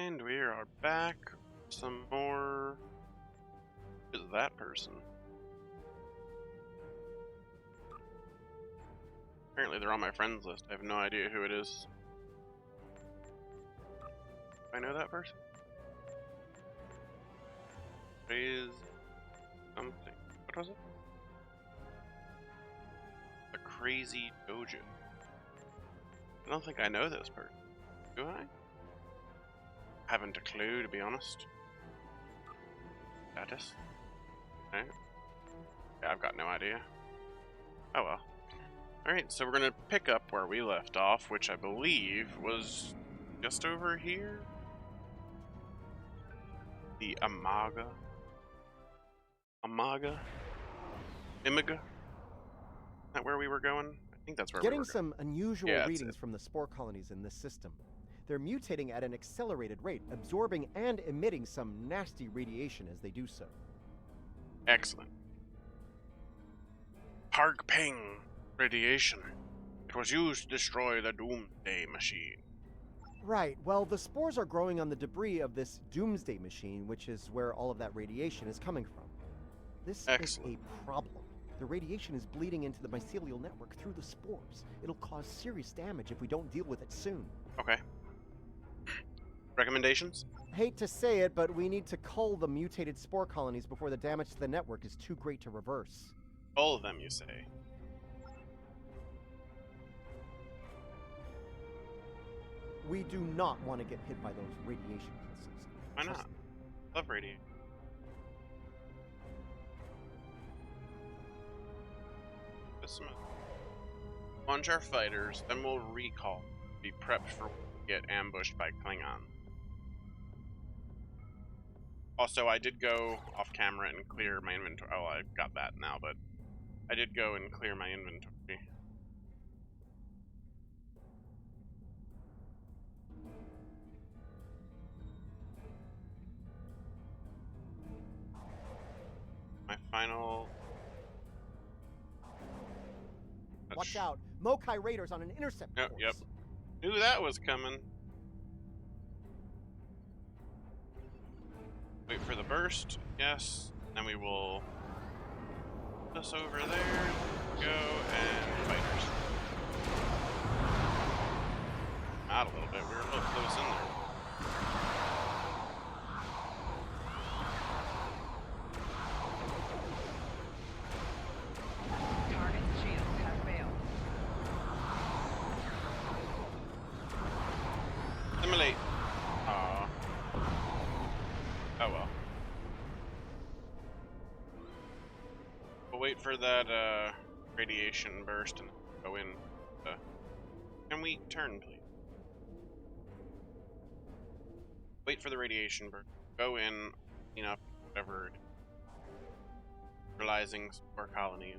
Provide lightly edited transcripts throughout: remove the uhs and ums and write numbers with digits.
And we are back. Some more. Who is that person? Apparently they're on my friends list. I have no idea who it is. I know that person. Praise something. What was it? The Crazy Dojo. I don't think I know this person. Do I? Haven't a clue, to be honest. Status? Okay. Yeah, I've got no idea. Oh well. Alright, so we're gonna pick up where we left off, which I believe was just over here. The Imaga? Is that where we were going? I think that's where we were going. Getting some unusual Yeah, that's readings from the spore colonies in this system. They're mutating at an accelerated rate, absorbing and emitting some nasty radiation as they do so. Excellent. Park Ping radiation. It was used to destroy the Doomsday Machine. Right, well, the spores are growing on the debris of this Doomsday Machine, which is where all of that radiation is coming from. This Excellent. is a problem. The radiation is bleeding into the mycelial network through the spores. It'll cause serious damage if we don't deal with it soon. Okay. Recommendations? Hate to say it, but we need to cull the mutated spore colonies before the damage to the network is too great to reverse. All of them, you say? We do not want to get hit by those radiation pulses. Why Trust not? me. Love radiation. Launch our fighters, then we'll recall. Be prepped for get ambushed by Klingon. Also, I did go off camera and clear my inventory. Oh, I got that now, but I did go and clear my inventory. My final. Watch out! Mokai Raiders on an intercept course. Yep. Knew that was coming. Wait for the burst. Yes. Then we will put us over there. Go and fighters. Out a little bit. We were a little close in there. Target's shields have failed. Simulate. Aww. Oh well. We'll wait for that radiation burst and go in. Can we turn, please? Wait for the radiation burst. Go in, clean up whatever. Realizing spore colonies.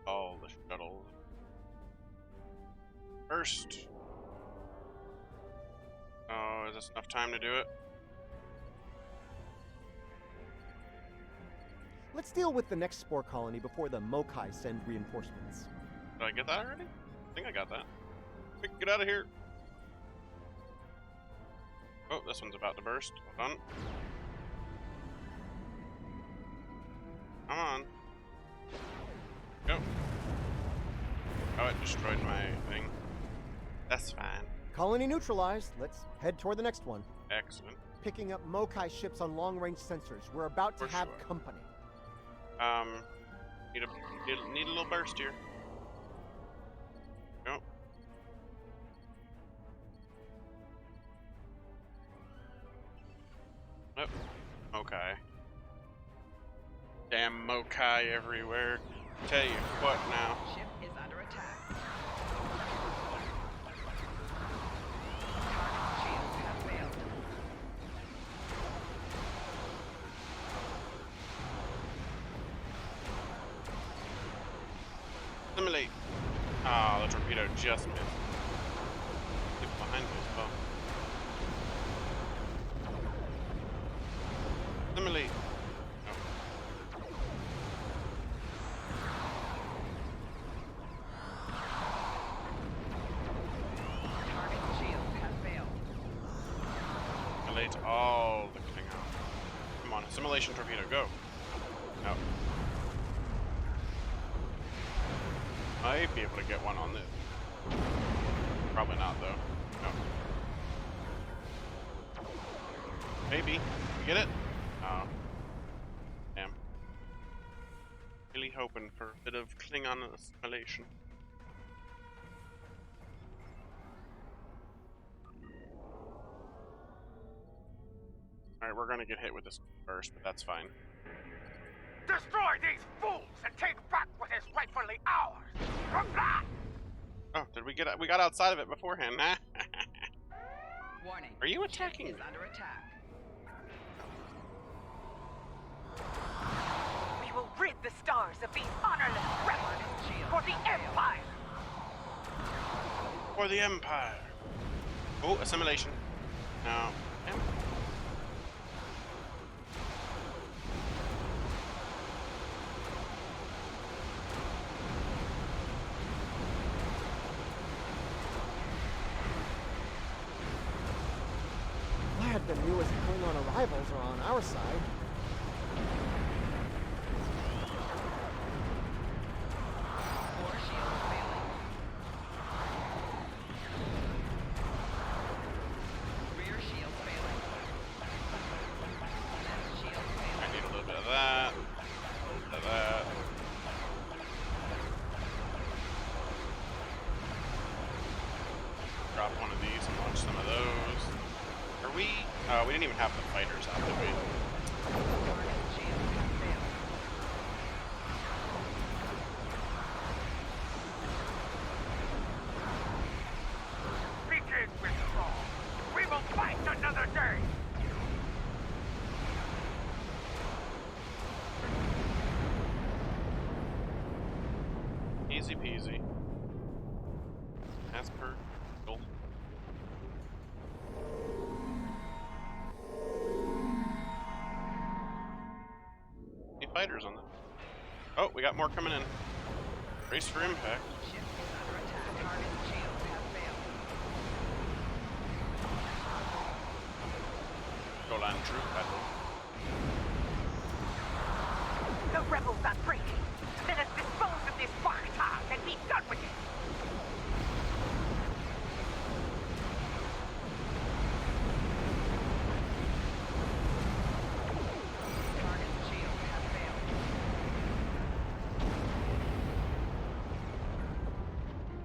All the shuttles. First. Oh, is this enough time to do it? Let's deal with the next spore colony before the Mokai send reinforcements. Did I get that already? I think I got that. Quick, get out of here. Oh, this one's about to burst. Hold on. Come on. Go. Oh, it destroyed my thing. That's fine. Colony neutralized. Let's head toward the next one. Excellent. Picking up Mokai ships on long-range sensors. We're about to For have sure. company. Need a little burst here. Go. Oh, Mokai. Damn Mokai everywhere. Tell you what now. Ship is under attack. Target's shields have failed. Simulate. Ah, the torpedo just missed. Get behind me as well. Simulate. Oh. Target's shields Assimilate all the Klingon. Come on, assimilation torpedo, go. No. Might be able to get one on this. Probably not, though. No. Maybe. You get it? Oh. Damn. Really hoping for a bit of Klingon assimilation. Alright, we're gonna get hit with this first, but that's fine. Destroy these fools and take back what is rightfully ours! Oh, did we got outside of it beforehand? Warning. Are you Ship attacking is me? under attack. We will rid the stars of these honorless rebels for the Empire! For the Empire. Oh, assimilation. No. Damn. Glad the newest Klingon arrivals are on our side. Core shield failing. Rear shield failing. Left shield I failing. need a little bit of that. A little bit of that. Drop one of these and launch some of those. Are we? We didn't even have the fighters out, did we? Target shield has failed. Begin withdrawal! We will fight another day! Easy peasy. As per usual. Any fighters on that? Oh, we got more coming in. Race for impact. Ship is under attack. Target shields have failed. Go land troop battle. The rebels are breaking! Let us dispose of this Vakhtag and be done with it! Target shield has failed.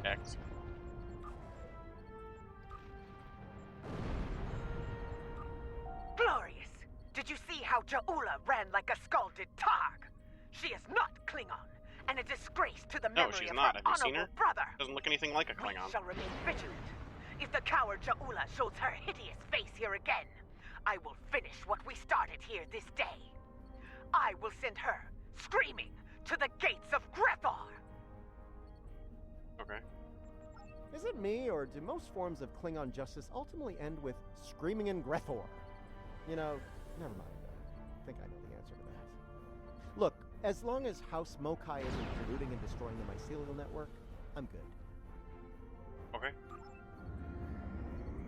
X. Glorious! Did you see how Ja'ula ran like a scalded Targ? She is not Klingon, and a disgrace to the No, memory she's of not. her Have you seen honorable her? brother. Doesn't look anything like a We Klingon. shall remain vigilant. If the coward Ja'ula shows her hideous face here again, I will finish what we started here this day. I will send her, screaming, to the gates of Grethor! Okay. Is it me, or do most forms of Klingon justice ultimately end with screaming in Grethor? You know, never mind. I think I know the answer to that. Look, as long as House Mokai isn't polluting and destroying the mycelial network, I'm good. Okay.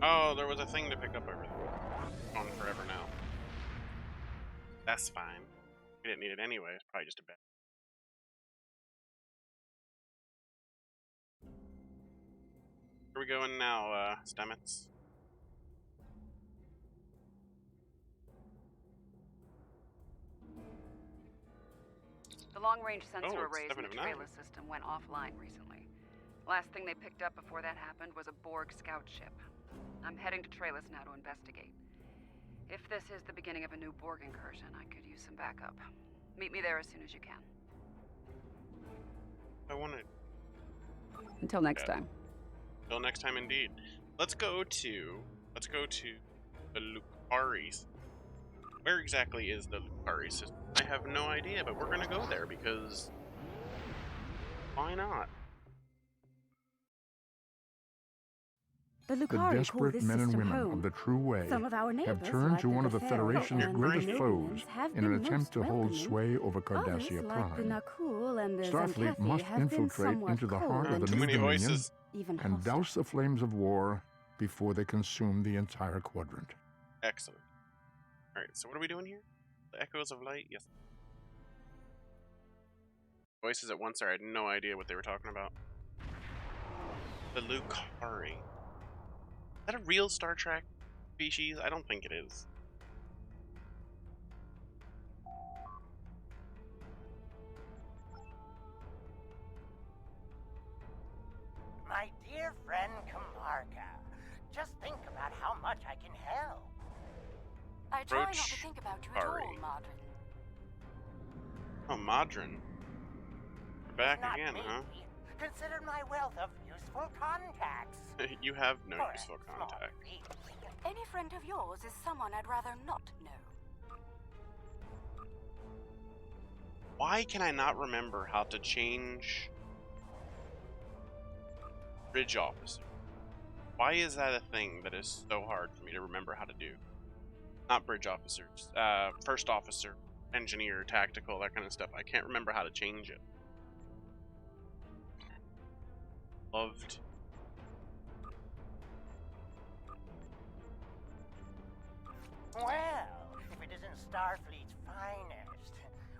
Oh, there was a thing to pick up over there. On forever now. That's fine. We didn't need it anyway. It's probably just a bit. Where are we going now, Stamets? The long-range sensor Oh, it's arrays in 7 the of 9. Trailer system went offline recently. Last thing they picked up before that happened was a Borg scout ship. I'm heading to Trailus now to investigate. If this is the beginning of a new Borg incursion, I could use some backup. Meet me there as soon as you can. I want to. Until next time. Till next time, indeed. Let's go to the Lucaris. Where exactly is the Lucaris system? I have no idea, but we're gonna go there because why not? The The Lucari call desperate this men and system women home. of the true way Some of our neighbors, have turned like to one the of the Pharaoh Federation's and greatest the foes Libyans, have in an been attempt most to hold welcoming. sway over Others, Cardassia like the Prime. Nakul and the Starfleet Zancathi, must have been infiltrate somewhat into the heart cold of the Too new many Dominion voices. even and hostile. douse the flames of war before they consume the entire quadrant. Excellent. Alright, so what are we doing here? The Echoes of Light? Yes. Voices at once, sorry, I had no idea what they were talking about. The Lucari. Is that a real Star Trek species? I don't think it is. My dear friend Kamarka, just think about how much I can help. I try not to Roach think about you at all, Ari. Martin. Oh, Modron. We're back Not again, me. huh? Consider my wealth of useful contacts. You have no For a useful small contact. fee. Any friend of yours is someone I'd rather not know. Why can I not remember how to change Bridge Officer? Why is that a thing that is so hard for me to remember how to do? Not Bridge Officers. First Officer, Engineer, Tactical, that kind of stuff. I can't remember how to change it. Loved. Well, if it isn't Starfleet's finest,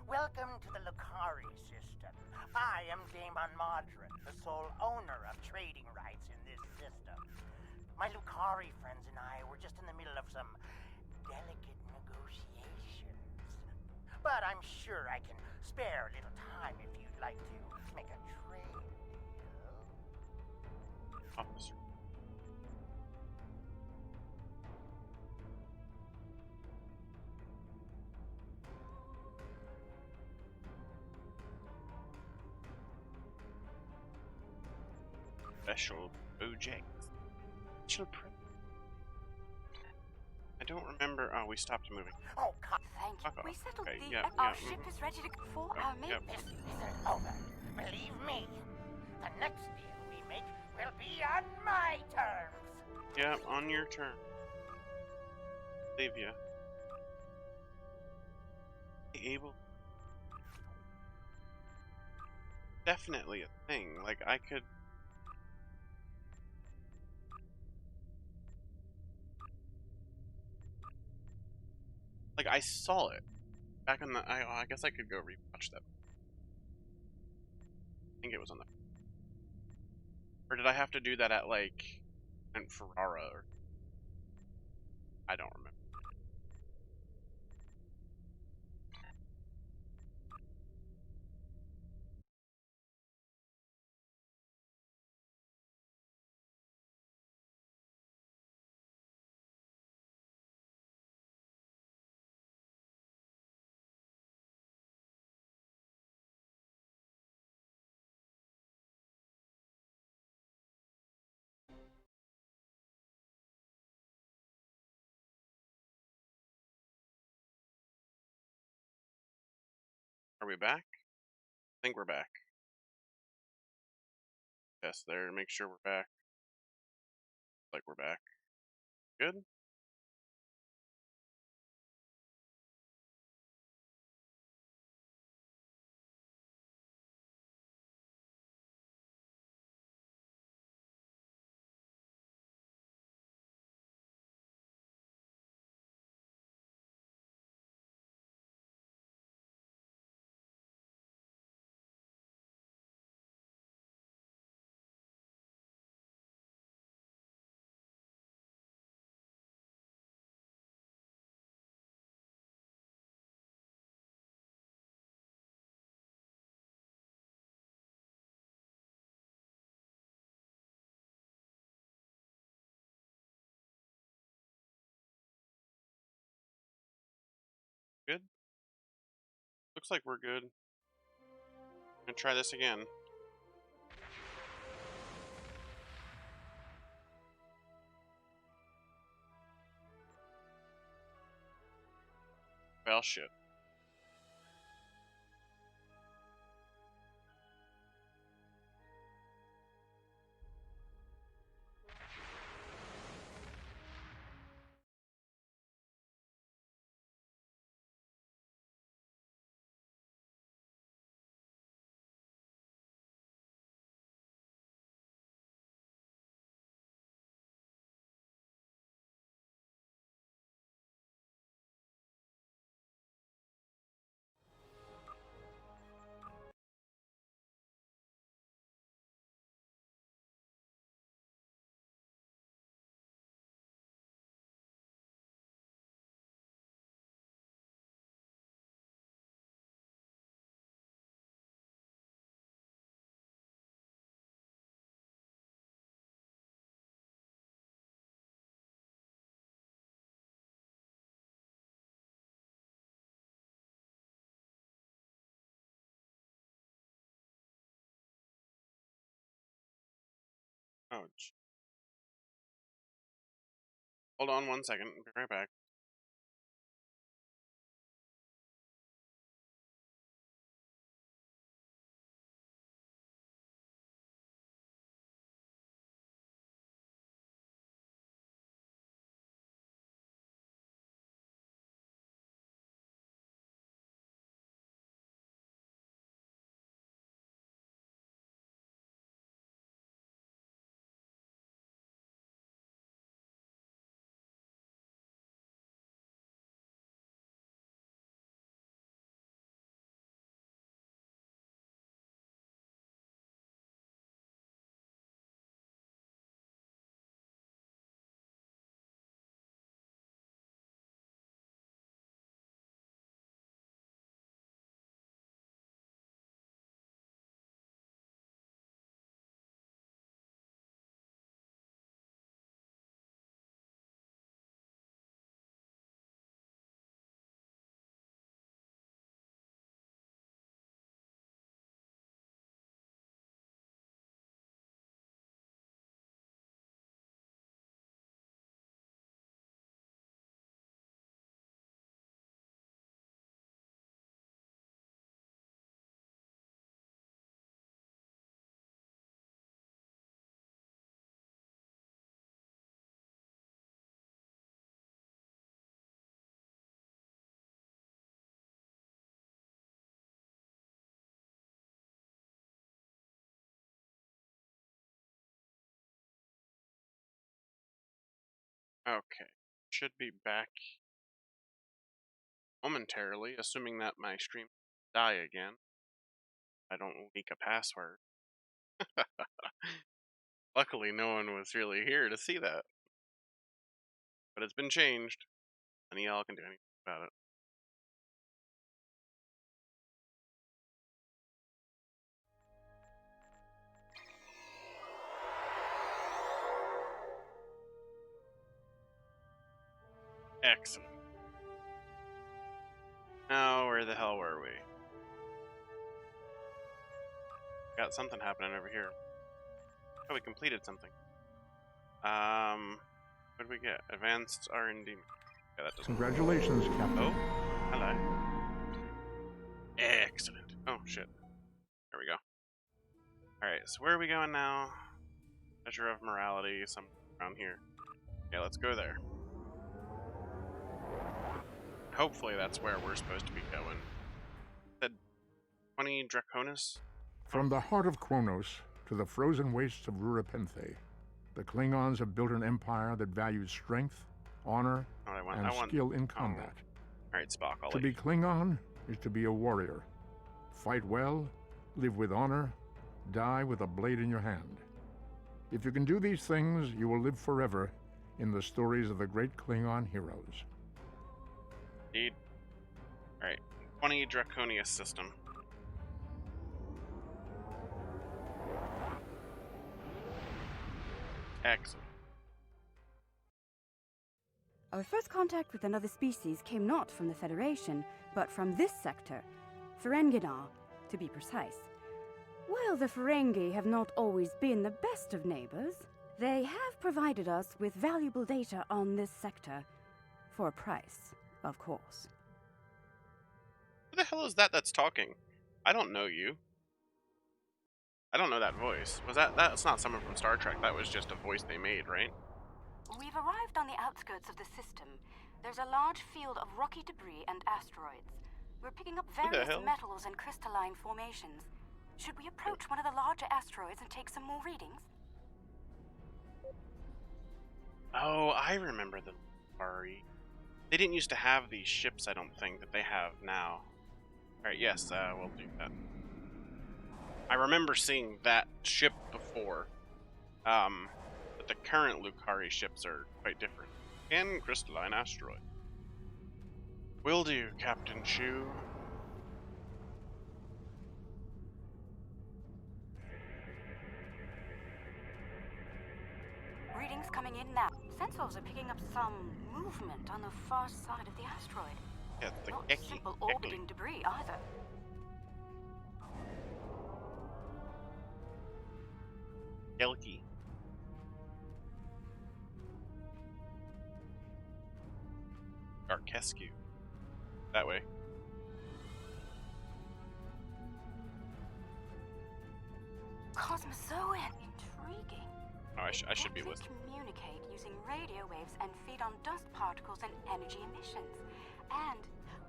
welcome to the Lucari system. I am Damon Modron, the sole owner of trading rights in this system. My Lucari friends and I were just in the middle of some delicate negotiations. But I'm sure I can spare a little time if you'd like to make a trade deal. Officer. Special projects. Special I don't remember. Oh, we stopped moving. Oh, come. Thank you. Fuck off. We settled Okay, the... yeah, Our yeah, ship is ready to go for Yep, our yep. maintenance. This isn't over. Believe me, the next deal we make will be on my terms. Yeah, on your turn. Save ya. Able. Definitely a thing. Like, I could. Like, I saw it back on the. I guess I could go rewatch that. I think it was on the. Or did I have to do that at like, in Ferrara? Or I don't remember. Are we back? I think we're back. Yes, there. Make sure we're back. Like we're back. Good. Good. Looks like we're good. Gonna try this again. Well, shit. Oh, hold on 1 second. Be right back. Okay. Should be back momentarily, assuming that my stream die again. I don't leak a password. Luckily, no one was really here to see that. But it's been changed. None of y'all can do anything about it. Excellent. Now, where the hell were we? Got something happening over here. Oh, we completed something. What did we get? Advanced R&D. Yeah, that doesn't. Congratulations, Captain. Oh, hello. Excellent. Oh, shit. There we go. Alright, so where are we going now? Measure of morality, somewhere around here. Yeah, let's go there. Hopefully that's where we're supposed to be going. Said 20 Draconis? From the heart of Kronos to the frozen wastes of Rurapenthe, the Klingons have built an empire that values strength, honor, and skill in combat. Alright, Spock, I'll To be Klingon is to be a warrior. Fight well, live with honor, die with a blade in your hand. If you can do these things, you will live forever in the stories of the great Klingon heroes. Indeed. Alright, 20 Draconia system. Excellent. Our first contact with another species came not from the Federation, but from this sector, Ferenginar, to be precise. While the Ferengi have not always been the best of neighbors, they have provided us with valuable data on this sector, for a price, of course. Who the hell is that that's talking? I don't know you. I don't know that voice. That's not someone from Star Trek. That was just a voice they made, right? We've arrived on the outskirts of the system. There's a large field of rocky debris and asteroids. We're picking up various metals and crystalline formations. Should we approach one of the larger asteroids and take some more readings? Oh, I remember the Ari. They didn't used to have these ships, I don't think, that they have now. Alright, yes, we'll do that. I remember seeing that ship before. But the current Lucari ships are quite different. And crystalline asteroid. Will do, Captain Shu. Readings coming in now. Sensors are picking up some movement on the far side of the asteroid. Yeah, the Not Eki, simple orbiting debris either. Gelki. Garkescu. That way. Cosmozoan. Intriguing. Oh, I should be They listening. communicate using radio waves and feed on dust particles and energy emissions. And,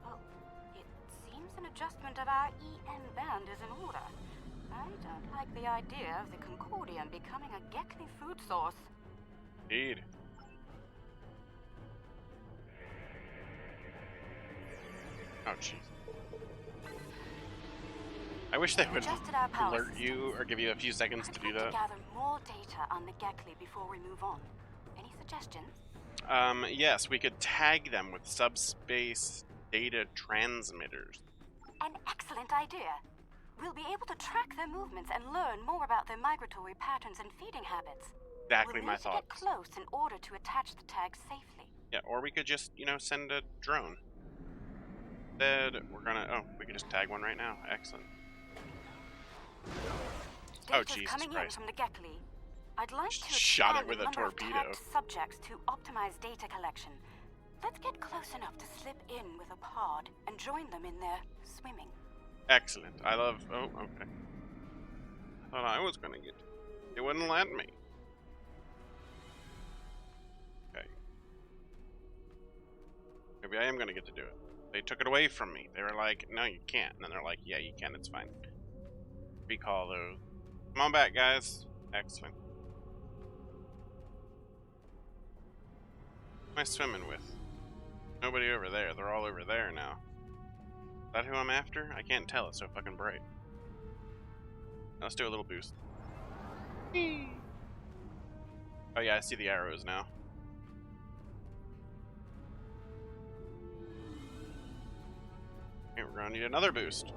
well, it seems an adjustment of our EM band is in order. I don't like the idea of the Concordium becoming a Gekli food source. Indeed. Oh, jeez. I wish they would Adjusted our power alert you or give you a few seconds to do I'd like that. to gather more data on the Gekli before we move on. Any suggestions? Yes, we could tag them with subspace data transmitters. An excellent idea. We'll be able to track their movements and learn more about their migratory patterns and feeding habits. Exactly we'll my need to get thoughts. close in order to attach the tags safely. Yeah, or we could just, send a drone. Instead, we could just tag one right now. Excellent. Data's Jesus coming Christ. in from the Gekli. I'd like to Shot it expand with the a number of torpedo. tagged subjects to optimize data collection. Let's get close enough to slip in with a pod and join them in their swimming. Excellent. I love... Oh, okay. I thought I was gonna get... It wouldn't let me. Okay. Maybe I am gonna get to do it. They took it away from me. They were like, no, you can't. And then they're like, yeah, you can. It's fine. Recall those. Come on back, guys. Excellent. Who am I swimming with? Nobody over there. They're all over there now. Is that who I'm after? I can't tell. It's so fucking bright. Let's do a little boost. Oh yeah, I see the arrows now. Okay, we're gonna need another boost.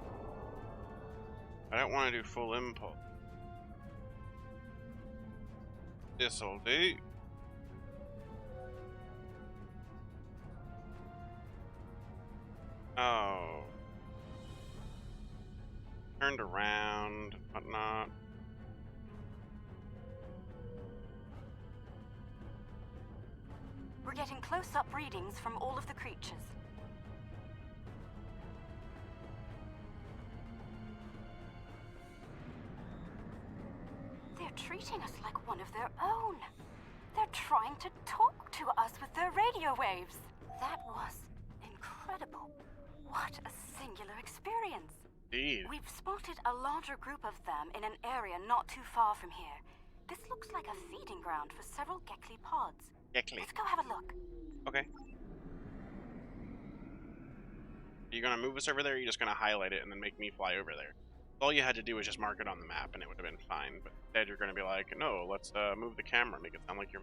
I don't want to do full impulse. This'll do. Oh. Turned around, whatnot. We're getting close-up readings from all of the creatures. They're treating us like one of their own. They're trying to talk to us with their radio waves. That was incredible. What a singular experience. Indeed. We've spotted a larger group of them in an area not too far from here. This looks like a feeding ground for several Gekli pods. Gekli. Let's go have a look. Okay. Are you gonna move us over there, or are you just gonna highlight it and then make me fly over there? All you had to do was just mark it on the map and it would have been fine, but instead you're gonna be like, no, let's move the camera, make it sound like you're...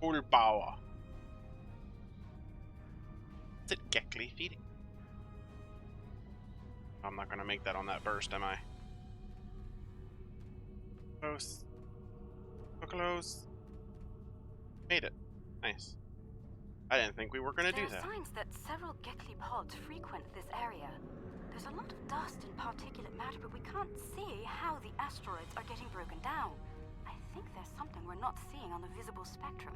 Full power. Is it Gekli feeding? I'm not gonna make that on that burst, am I? Close. So close. Made it. Nice. I didn't think we were gonna do There that. are signs that several Gekli pods frequent this area. There's a lot of dust and particulate matter, but we can't see how the asteroids are getting broken down. I think there's something we're not seeing on the visible spectrum.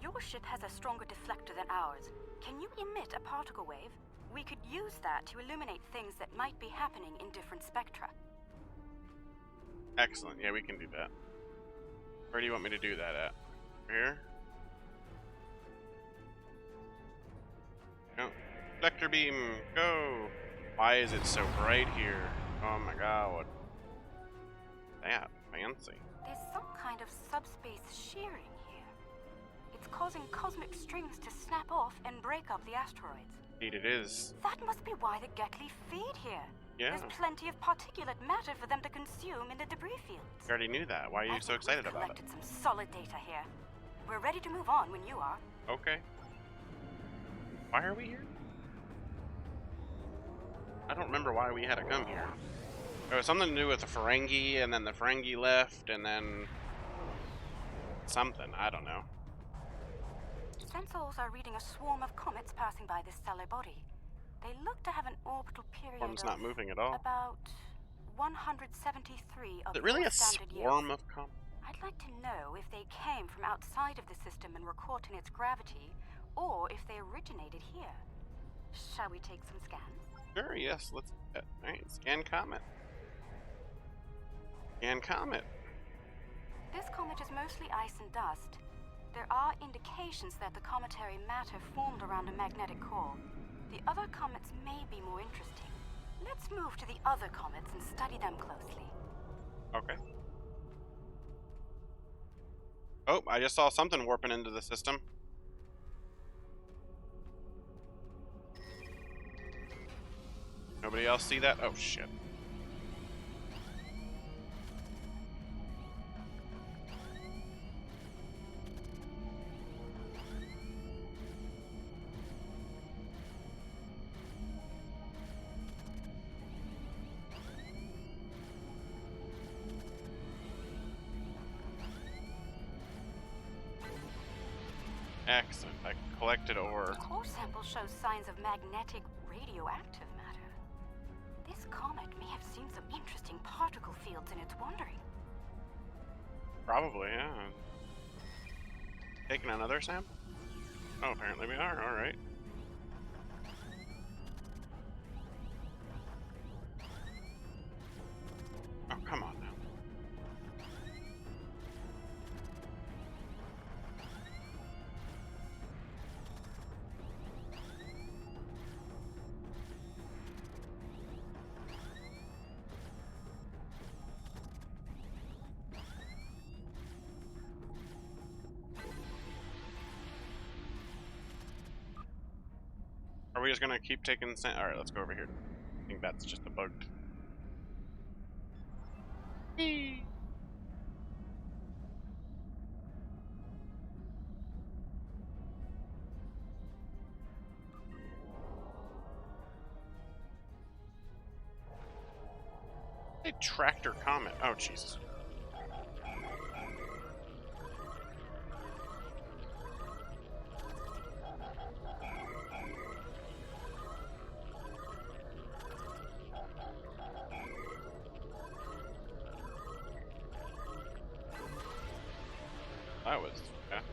Your ship has a stronger deflector than ours. Can you emit a particle wave? We could use that to illuminate things that might be happening in different spectra. Excellent. Yeah, we can do that. Where do you want me to do that at? Here? No. Vector beam, go! Why is it so bright here? Oh my god, what? That fancy. There's some kind of subspace shearing here. It's causing cosmic strings to snap off and break up the asteroids. Indeed it is. That must be why the Gekli feed here. Yeah. There's plenty of particulate matter for them to consume in the debris fields. You already knew that. Why are you so excited about it? We've collected some solid data here. We're ready to move on when you are. Okay. Why are we here? I don't remember why we had to come here. There was something to do with the Ferengi, and then the Ferengi left, and then... something. I don't know. Sensors are reading a swarm of comets passing by this stellar body. They look to have an orbital period Swarm's of not moving at all. about 173 of Is it really your a standard swarm years. of comets? I'd like to know if they came from outside of the system and were caught in its gravity, or if they originated here. Shall we take some scans? Sure, yes, let's do that. Alright, scan comet. Scan comet. This comet is mostly ice and dust. There are indications that the cometary matter formed around a magnetic core. The other comets may be more interesting. Let's move to the other comets and study them closely. Okay. Oh, I just saw something warping into the system. Nobody else see that? Oh, shit. Excellent. I collected ore. The core sample shows signs of magnetic radioactive matter. This comet may have seen some interesting particle fields in its wandering. Probably, yeah. Taking another sample? Oh, apparently we are. Alright. Oh, come on now. Are we just gonna keep taking Alright, let's go over here. I think that's just a bug. A tractor comet. Oh, Jesus. That was fast.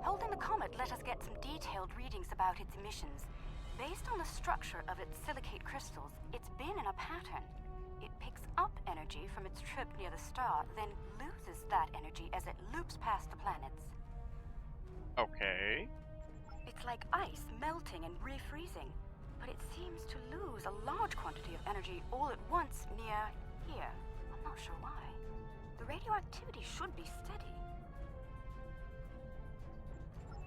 Holding the comet let us get some detailed readings about its emissions. Based on the structure of its silicate crystals, it's been in a pattern. It picks up energy from its trip near the star, then loses that energy as it loops past the planets. Okay. It's like ice melting and refreezing, but it seems to lose a large quantity of energy all at once near here. I'm not sure why. The radioactivity should be steady.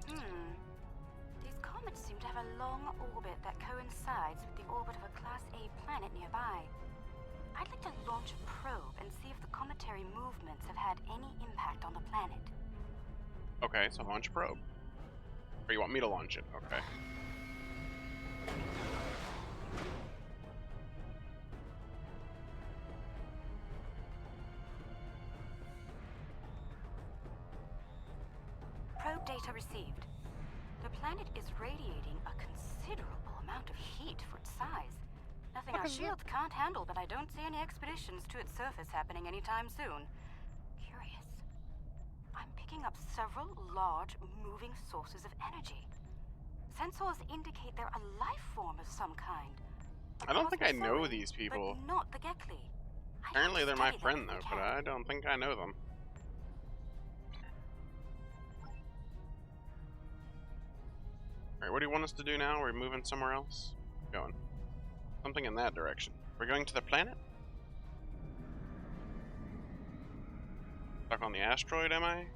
These comets seem to have a long orbit that coincides with the orbit of a Class A planet nearby. I'd like to launch a probe and see if the cometary movements have had any impact on the planet. Okay, so launch a probe. Or you want me to launch it? Okay. Probe data received. The planet is radiating a considerable amount of heat for its size. Nothing our shields can't handle, but I don't see any expeditions to its surface happening anytime soon. Curious. I'm picking up several large, moving sources of energy. Sensors indicate they're a life form of some kind. I don't think I know these people. But not the Gekli. Apparently they're my friend, though, but I don't think I know them. Alright, what do you want us to do now? We're moving somewhere else? Going. Something in that direction. We're going to the planet? Stuck on the asteroid, am I?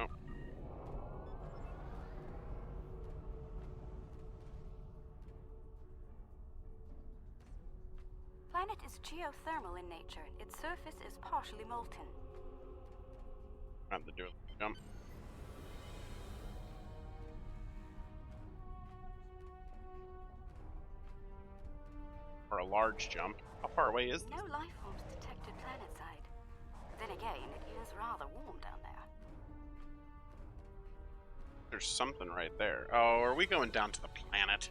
Oh. Planet is geothermal in nature. Its surface is partially molten. Time to do a jump. Or a large jump. How far away is this? No life forms detected planetside. Then again, it is rather warm down there. There's something right there. Oh, are we going down to the planet?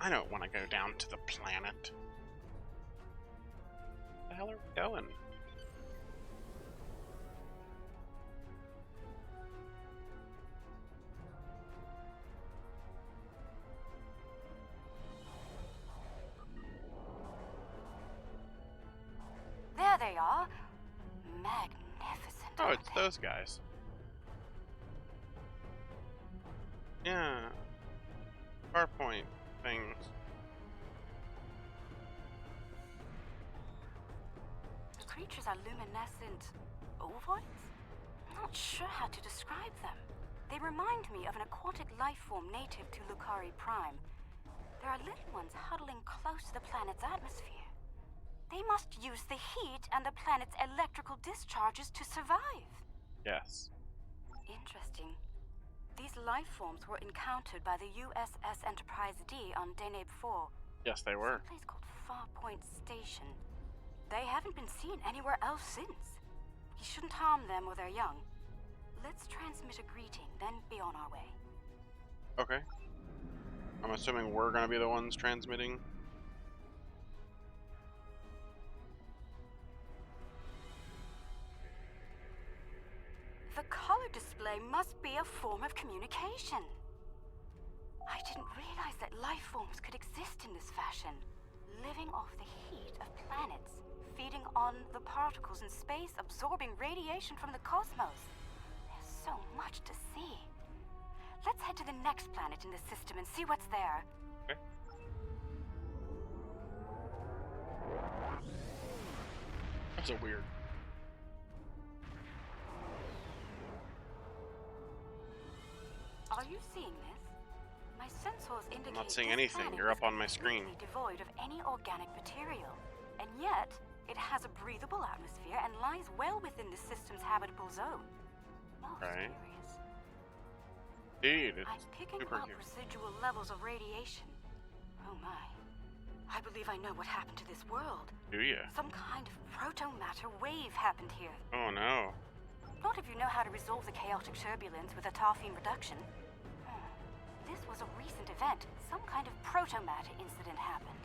I don't want to go down to the planet. hell are we going? There they are. Magnificent. Oh, aren't it's they? those guys. Yeah. Farpoint things. The creatures are luminescent ovoids? I'm not sure how to describe them. They remind me of an aquatic life form native to Lucari Prime. There are little ones huddling close to the planet's atmosphere. They must use the heat and the planet's electrical discharges to survive. Yes. Interesting. These life forms were encountered by the USS Enterprise D on Deneb 4. Yes, they were. Someplace called Farpoint Station. They haven't been seen anywhere else since. We shouldn't harm them or their young. Let's transmit a greeting, then be on our way. Okay. I'm assuming we're gonna be the ones transmitting. The color display must be a form of communication. I didn't realize that life forms could exist in this fashion, living off the heat of planets, feeding on the particles in space, absorbing radiation from the cosmos. There's so much to see. Let's head to the next planet in the system and see what's there. Okay. That's a weird. Are you seeing this? My sensors indicate not seeing this anything. planet You're is up on my screen. completely devoid of any organic material, and yet it has a breathable atmosphere and lies well within the system's habitable zone. Most Right. curious. Indeed, it's I'm picking super up cute. residual levels of radiation. Oh my. I believe I know what happened to this world. Do you? Some kind of proto-matter wave happened here. Oh no. Not if you know how to resolve the chaotic turbulence with a tarfine reduction. This was a recent event. Some kind of proto-matter incident happened,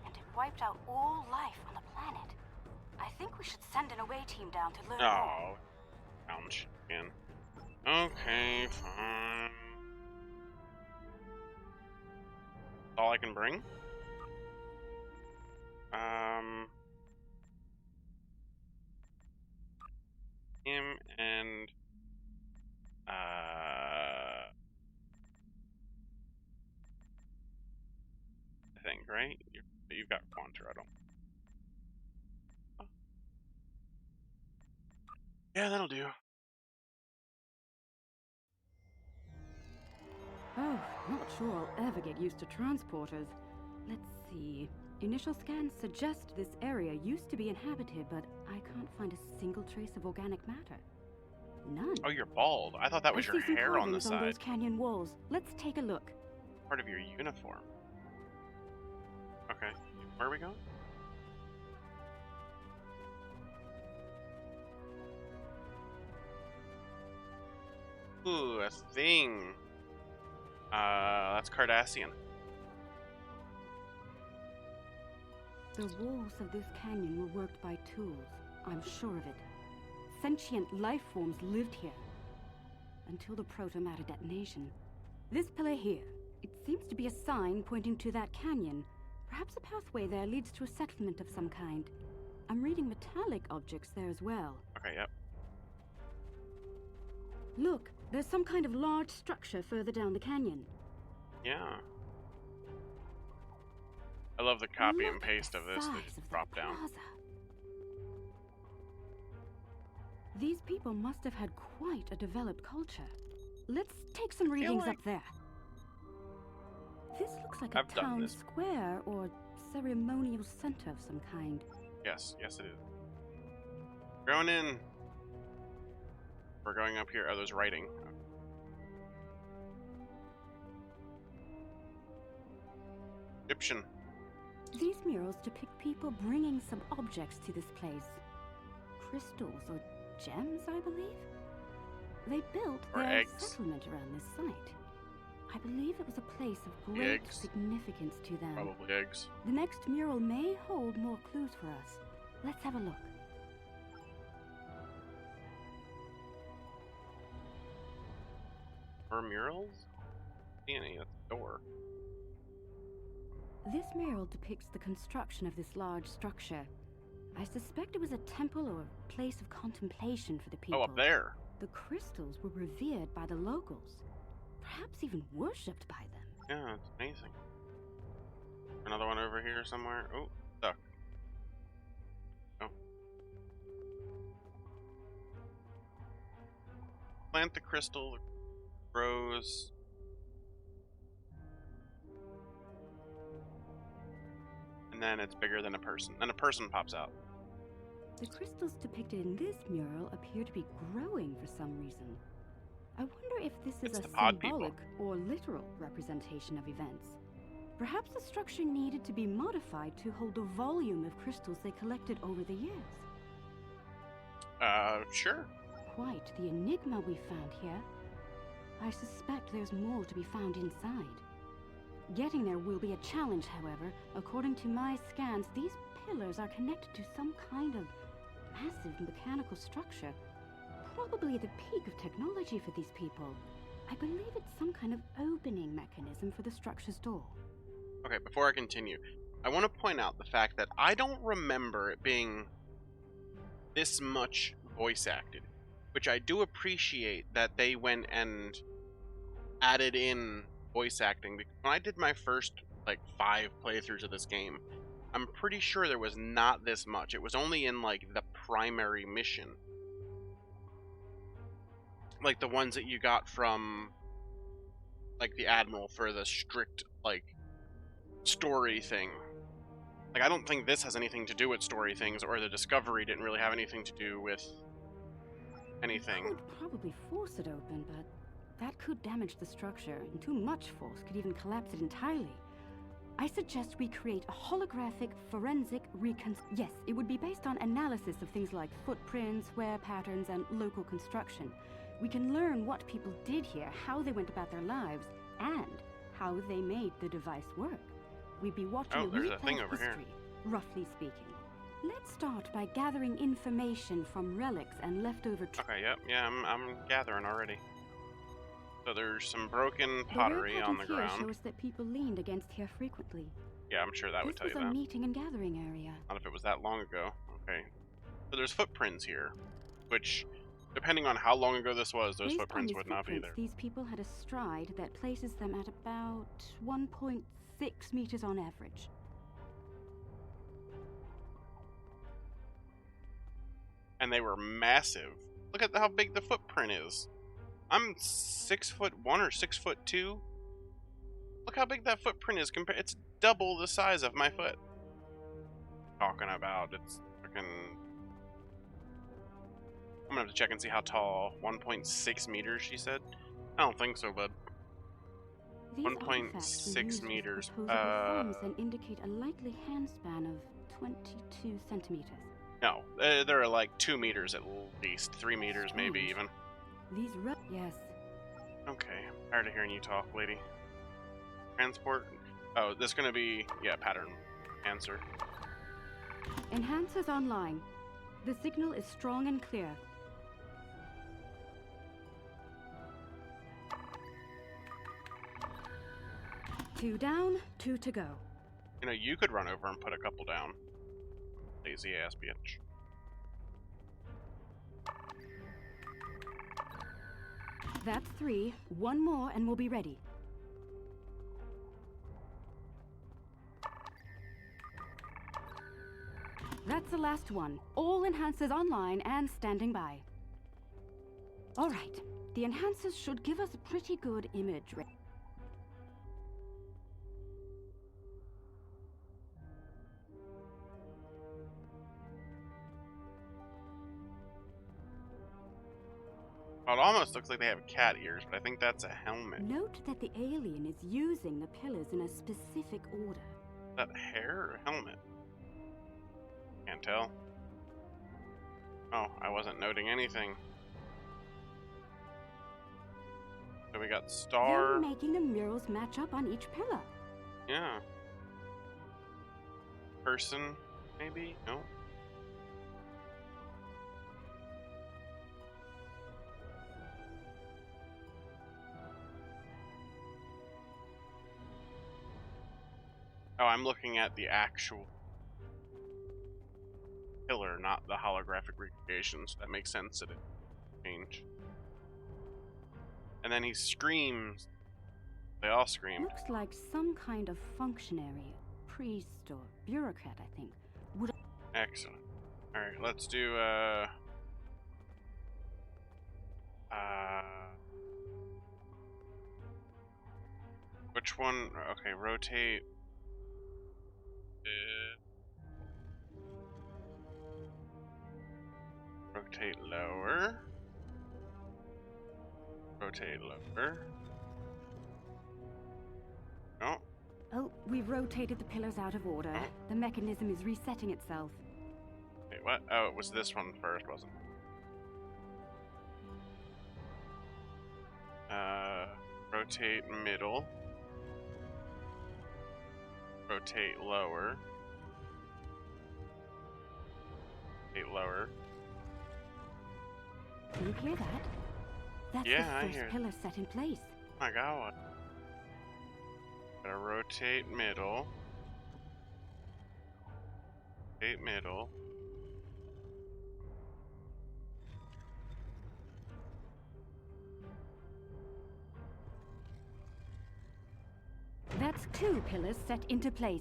and it wiped out all life on the planet. I think we should send an away team down to learn more. Oh. Ouch. Again. Okay, fine. That's all I can bring? Him and I think, right? You've got Quantra, I don't. Oh. Yeah, that'll do. Oh, not sure I'll ever get used to transporters. Let's see. Initial scans suggest this area used to be inhabited, but I can't find a single trace of organic matter. None. Oh, you're bald. I thought that was I your see some hair on the carvings on those side. canyon walls. Let's take a look. Part of your uniform. Okay. Where are we going? Ooh, a thing. That's Cardassian. The walls of this canyon were worked by tools. I'm sure of it. Sentient life forms lived here. Until the proto-matter detonation. This pillar here. It seems to be a sign pointing to that canyon. Perhaps a pathway there leads to a settlement of some kind. I'm reading metallic objects there as well. Okay, yep. Look, there's some kind of large structure further down the canyon. Yeah. I love the copy Look and at paste the of this that size just of that drop down. plaza. These people must have had quite a developed culture. Let's take some readings like up there. This looks like a I've done town this. square or ceremonial center of some kind. Yes, yes it is. Going in. We're going up here. Oh, there's writing. Egyptian. These murals depict people bringing some objects to this place. Crystals or gems, I believe? They built Or their eggs. settlement around this site. I believe it was a place of great Eggs. significance to them. Probably eggs. The next mural may hold more clues for us. Let's have a look. Or murals? See any? That's a door. This mural depicts the construction of this large structure. I suspect it was a temple or a place of contemplation for the people. Oh, up there. The crystals were revered by the locals, perhaps even worshipped by them. Yeah, it's amazing. Another one over here somewhere. Oh, stuck. Oh. Plant the crystal, it grows. And then it's bigger than a person. Then a person pops out. The crystals depicted in this mural appear to be growing for some reason. I wonder if this is It's a the pod people. symbolic or literal representation of events. Perhaps the structure needed to be modified to hold the volume of crystals they collected over the years. Sure. Quite the enigma we found here. I suspect there's more to be found inside. Getting there will be a challenge, however. According to my scans, these pillars are connected to some kind of massive mechanical structure. Probably the peak of technology for these people. I believe it's some kind of opening mechanism for the structure's door. Okay, before I continue, I want to point out the fact that I don't remember it being this much voice acted, which I do appreciate that they went and added in voice acting, because when I did my first, like, 5 playthroughs of this game, I'm pretty sure there was not this much. It was only in, like, the primary mission. Like, the ones that you got from, like, the Admiral for the strict, like, story thing. Like, I don't think this has anything to do with story things, or the Discovery didn't really have anything to do with anything. We could probably force it open, but that could damage the structure, and too much force could even collapse it entirely. I suggest we create a holographic forensic Yes, it would be based on analysis of things like footprints, wear patterns, and local construction. We can learn what people did here, how they went about their lives, and how they made the device work. We'd be watching a there's a replay thing of over here. history, roughly speaking. Let's start by gathering information from relics and leftover... Okay, yep, yeah, I'm gathering already. So there's some broken The pottery rare on the pattern here ground. shows that people leaned against here frequently. Yeah, I'm sure that would This tell you was a that. meeting and gathering area. Not if it was that long ago. Okay. So there's footprints here, which, depending on how long ago this was, those Based on footprints these would not be footprints, there. These people had a stride that places them at about 1.6 meters on average. And they were massive. Look at how big the footprint is. I'm 6'1" or 6'2". Look how big that footprint is compared. It's double the size of my foot. Talking about it's freaking. I'm gonna have to check and see how tall. 1.6 meters, she said. I don't think so, bud. These 1.6 artifacts were used meters. with opposable thumbs and indicate a likely handspan of 22 centimeters. No, they're like 2 meters at least. 3 meters, maybe Strange. even. These yes. Okay, I'm tired of hearing you talk, lady. Transport. Oh, this is gonna be, yeah, pattern answer. Enhancers online. The signal is strong and clear. Two down, 2 to go. You know, you could run over and put a couple down. Lazy ass bitch. That's 3. 1 more and we'll be ready. That's the last one. All enhancers online and standing by. All right. The enhancers should give us a pretty good image. Well, it almost looks like they have cat ears, but I think that's a helmet. Note that the alien is using the pillars in a specific order. Is that hair or helmet? Can't tell. Oh, I wasn't noting anything. So we got star. They're making the murals match up on each pillar. Yeah. Person, maybe? No. Oh, I'm looking at the actual pillar, not the holographic recreations. That makes sense that it changed. And then he screams. They all screamed. Looks like some kind of functionary, priest or bureaucrat, I think. Would Excellent. Alright, let's do, which one? Okay, rotate. Rotate lower. Rotate lower. No. Oh, we've rotated the pillars out of order. Oh. The mechanism is resetting itself. Wait, what? Oh, it was this one first, wasn't it? Rotate middle. Rotate lower. Rotate lower. Do you hear that? That's Yeah, the I first hear it. pillar set in place. Oh my god. Gotta rotate middle. Rotate middle. That's 2 pillars set into place.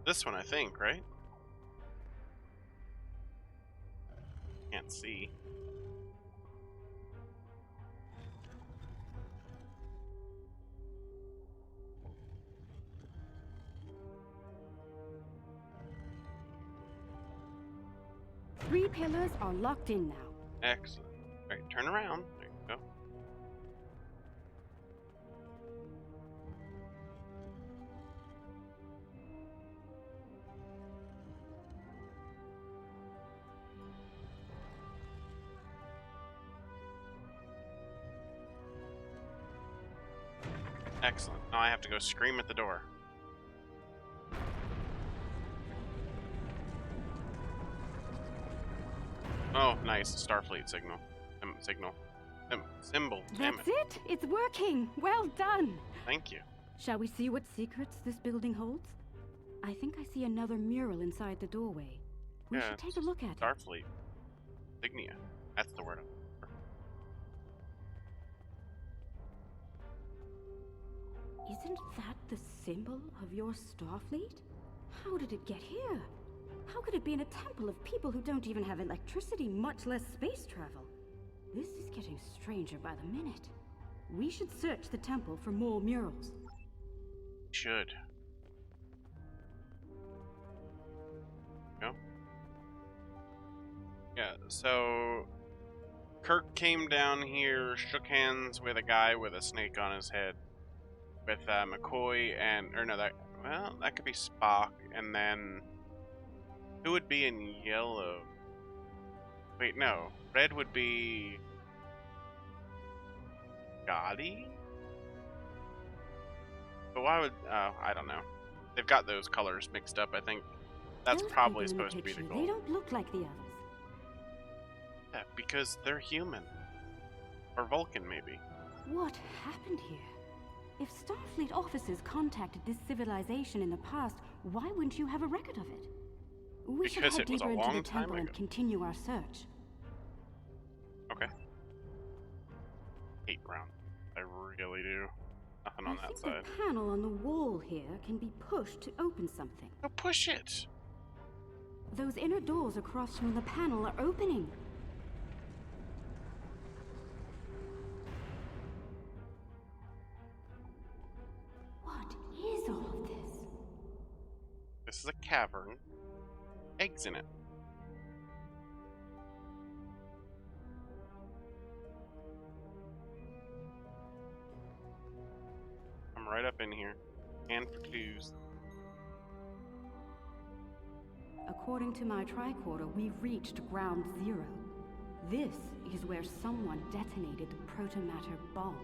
This one, I think, right? Can't see. Three pillars are locked in now. Excellent. Alright, turn around. There you go. Excellent. Now I have to go scream at the door. Oh, nice. Starfleet signal. Symbol. Damn That's it. it! It's working! Well done! Thank you. Shall we see what secrets this building holds? I think I see another mural inside the doorway. We Yeah, should take a look at it. Starfleet. Signia. That's the word. Isn't that the symbol of your Starfleet? How did it get here? How could it be in a temple of people who don't even have electricity, much less space travel? This is getting stranger by the minute. We should search the temple for more murals. Should. No? Yeah, so Kirk came down here, shook hands with a guy with a snake on his head. With McCoy and, or no, that could be Spock, and then who would be in yellow? Wait, no, red would be Gotti? But why would, I don't know. They've got those colors mixed up, I think. That's Those probably people in the supposed to be the picture, goal. They don't look like the others. Yeah, because they're human. Or Vulcan, maybe. What happened here? If Starfleet officers contacted this civilization in the past, why wouldn't you have a record of it? We should Because head it was a deeper into long the time temple and ago. continue our search. Okay. Hate round. I really do. Nothing on I that think side. the panel on the wall here can be pushed to open something. Oh, push it! Those inner doors across from the panel are opening. What is all of this? This is a cavern. Eggs in it. I'm right up in here. And for clues. According to my tricorder, we've reached ground zero. This is where someone detonated the protomatter bomb.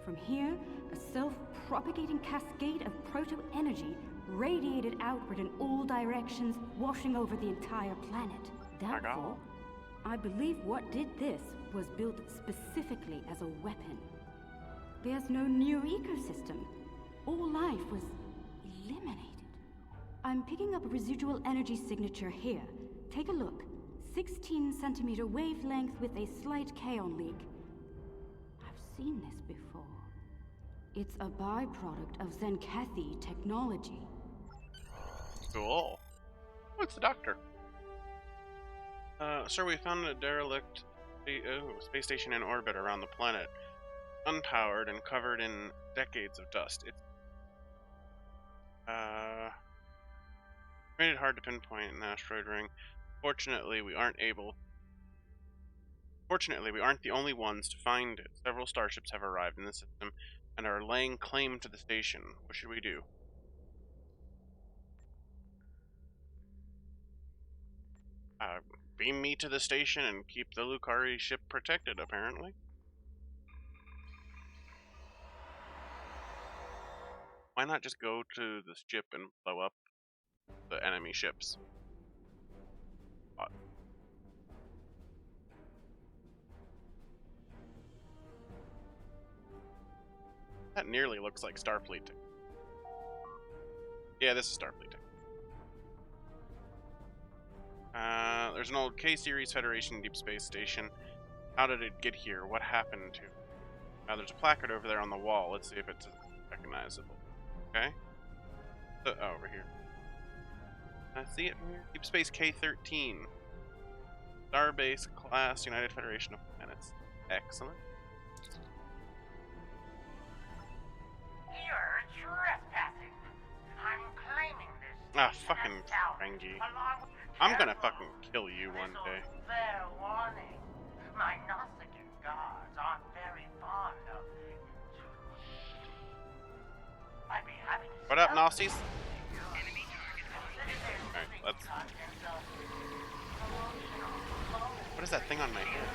From here, a self-propagating cascade of proto-energy radiated outward in all directions, washing over the entire planet. Doubtful. I believe what did this was built specifically as a weapon. There's no new ecosystem. All life was eliminated. I'm picking up a residual energy signature here. Take a look. 16-centimeter wavelength with a slight kaon leak. I've seen this before. It's a byproduct of Zenkathi technology. Cool. Oh, it's the doctor. Sir, we found a derelict space station in orbit around the planet. Unpowered and covered in decades of dust. It's made it hard to pinpoint an asteroid ring. Fortunately, we aren't the only ones to find it. Several starships have arrived in the system and are laying claim to the station. What should we do? Beam me to the station and keep the Lucari ship protected, apparently. Why not just go to the ship and blow up the enemy ships? That nearly looks like Starfleet. Yeah, this is Starfleet. There's an old K-Series Federation Deep Space Station. How did it get here? What happened to it? There's a placard over there on the wall. Let's see if it's recognizable. Okay. Over here. I see it from here. Deep Space K-13. Starbase class United Federation of Planets. Excellent. You're trespassing. I'm claiming this. Ah, fucking Ferengi. I'm gonna fucking kill you one day. Fair warning. My Nausicaan guards aren't very fond of I'd be happy to What up, Nazis? Alright, let's... What is that thing on my head?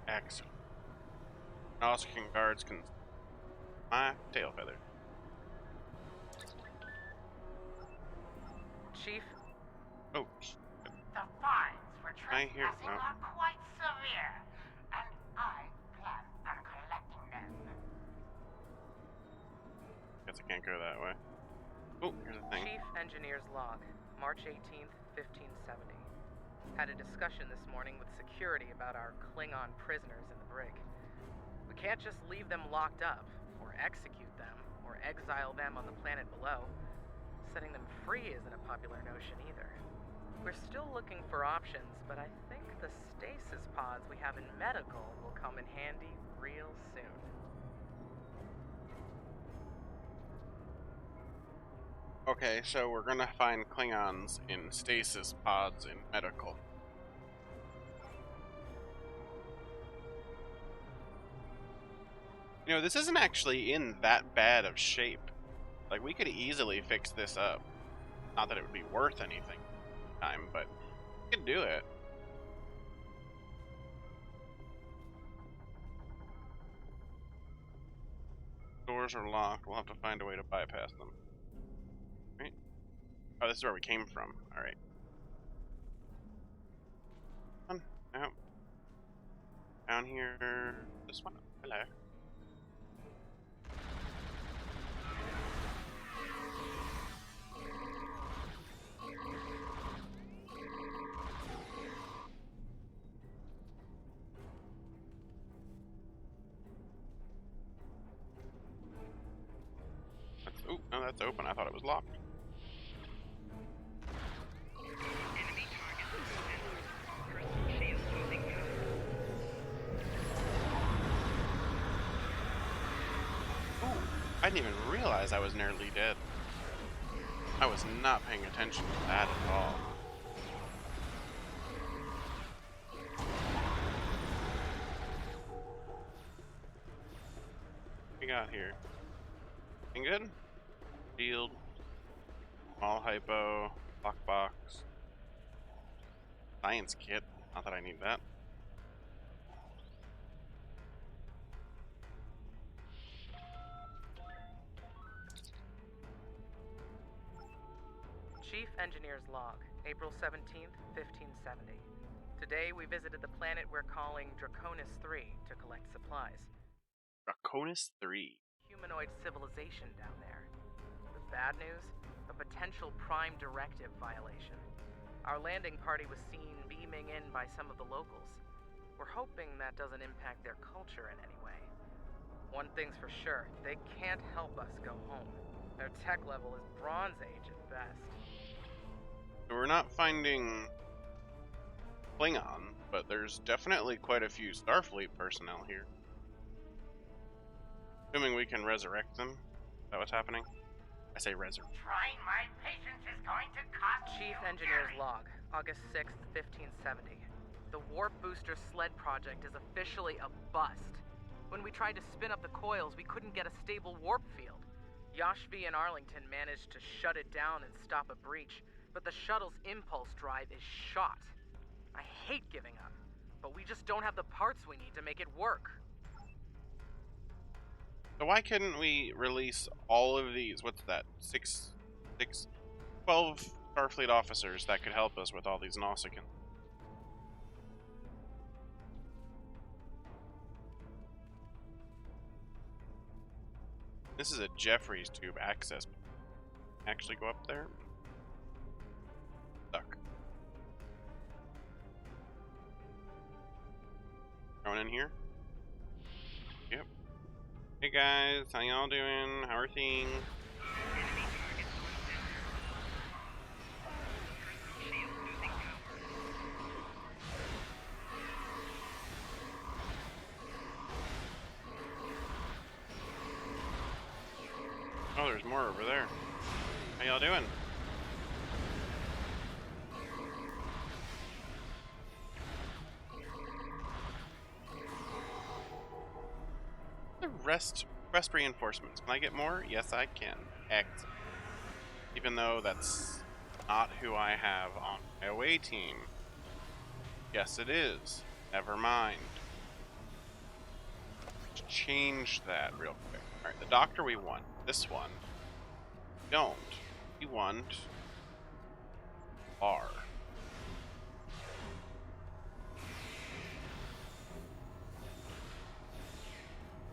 Excellent. Nausicaan guards can... my tail feather. Chief, Oh, The fines for I hear- trespassing no. are quite severe, and I plan on collecting them. guess I can't go that way. Oh, here's a thing. Chief Engineer's Log, March 18th, 1570. Had a discussion this morning with security about our Klingon prisoners in the brig. We can't just leave them locked up, or execute them, or exile them on the planet below. Setting them free isn't a popular notion either. We're still looking for options, but I think the stasis pods we have in medical will come in handy real soon. Okay, so we're gonna find Klingons in stasis pods in medical. You know, this isn't actually in that bad of shape. Like, we could easily fix this up. Not that it would be worth anything time, but we could do it. Doors are locked. We'll have to find a way to bypass them. Right? Oh, this is where we came from. Alright. Out. Down here. This one. Hello. Oh, no, that's open. I thought it was locked. Oh, I didn't even realize I was nearly dead. I was not paying attention to that at all. What we got here? Anything good? Shield, small hypo, lockbox, science kit. Not that I need that. Chief Engineer's Log, April 17th, 1570. Today we visited the planet we're calling Draconis 3 to collect supplies. Draconis 3. Humanoid civilization down there. The bad news? A potential Prime Directive violation. Our landing party was seen beaming in by some of the locals. We're hoping that doesn't impact their culture in any way. One thing's for sure, they can't help us go home. Their tech level is Bronze Age at best. So we're not finding Klingon, but there's definitely quite a few Starfleet personnel here. Assuming we can resurrect them. Is that what's happening? I say resurrect. Trying my patience is going to cost Chief you Engineer's dearly. Log, August 6th, 1570. The Warp Booster Sled project is officially a bust. When we tried to spin up the coils, we couldn't get a stable warp field. Yashvi and Arlington managed to shut it down and stop a breach, but the shuttle's impulse drive is shot. I hate giving up, but we just don't have the parts we need to make it work. So why couldn't we release all of these? What's that? 12 Starfleet officers that could help us with all these Nausicaans. This is a Jeffries tube access. Actually go up there? Stuck. Going in here? Yep. Hey guys, how y'all doing? How are things? Oh, there's more over there. How y'all doing? The rest reinforcements. Can I get more? Yes, I can. Excellent. Even though that's not who I have on my away team. Yes, it is. Never mind. Let's change that real quick. Alright, the doctor we want. This one. Don't. We want R.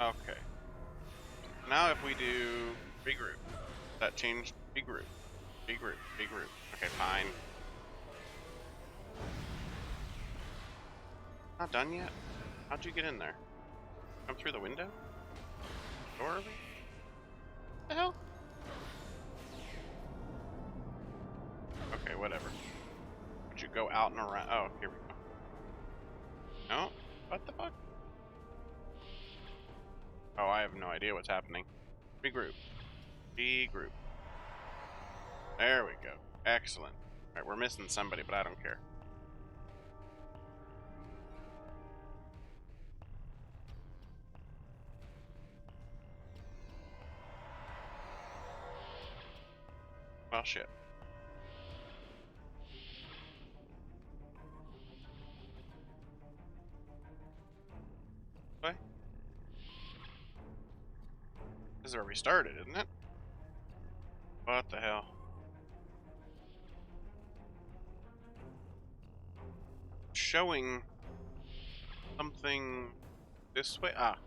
Okay. Now if we do regroup. That changed regroup. Regroup. Regroup. Okay, fine. Not done yet? How'd you get in there? Come through the window? Door? What the hell? Okay, whatever. Would you go out and around? Oh, here we go. No? What the fuck? Oh, I have no idea what's happening. Regroup. Regroup. There we go. Excellent. Alright, we're missing somebody, but I don't care. Well, shit. What? This is where we started, isn't it? What the hell? Showing something this way? Ah.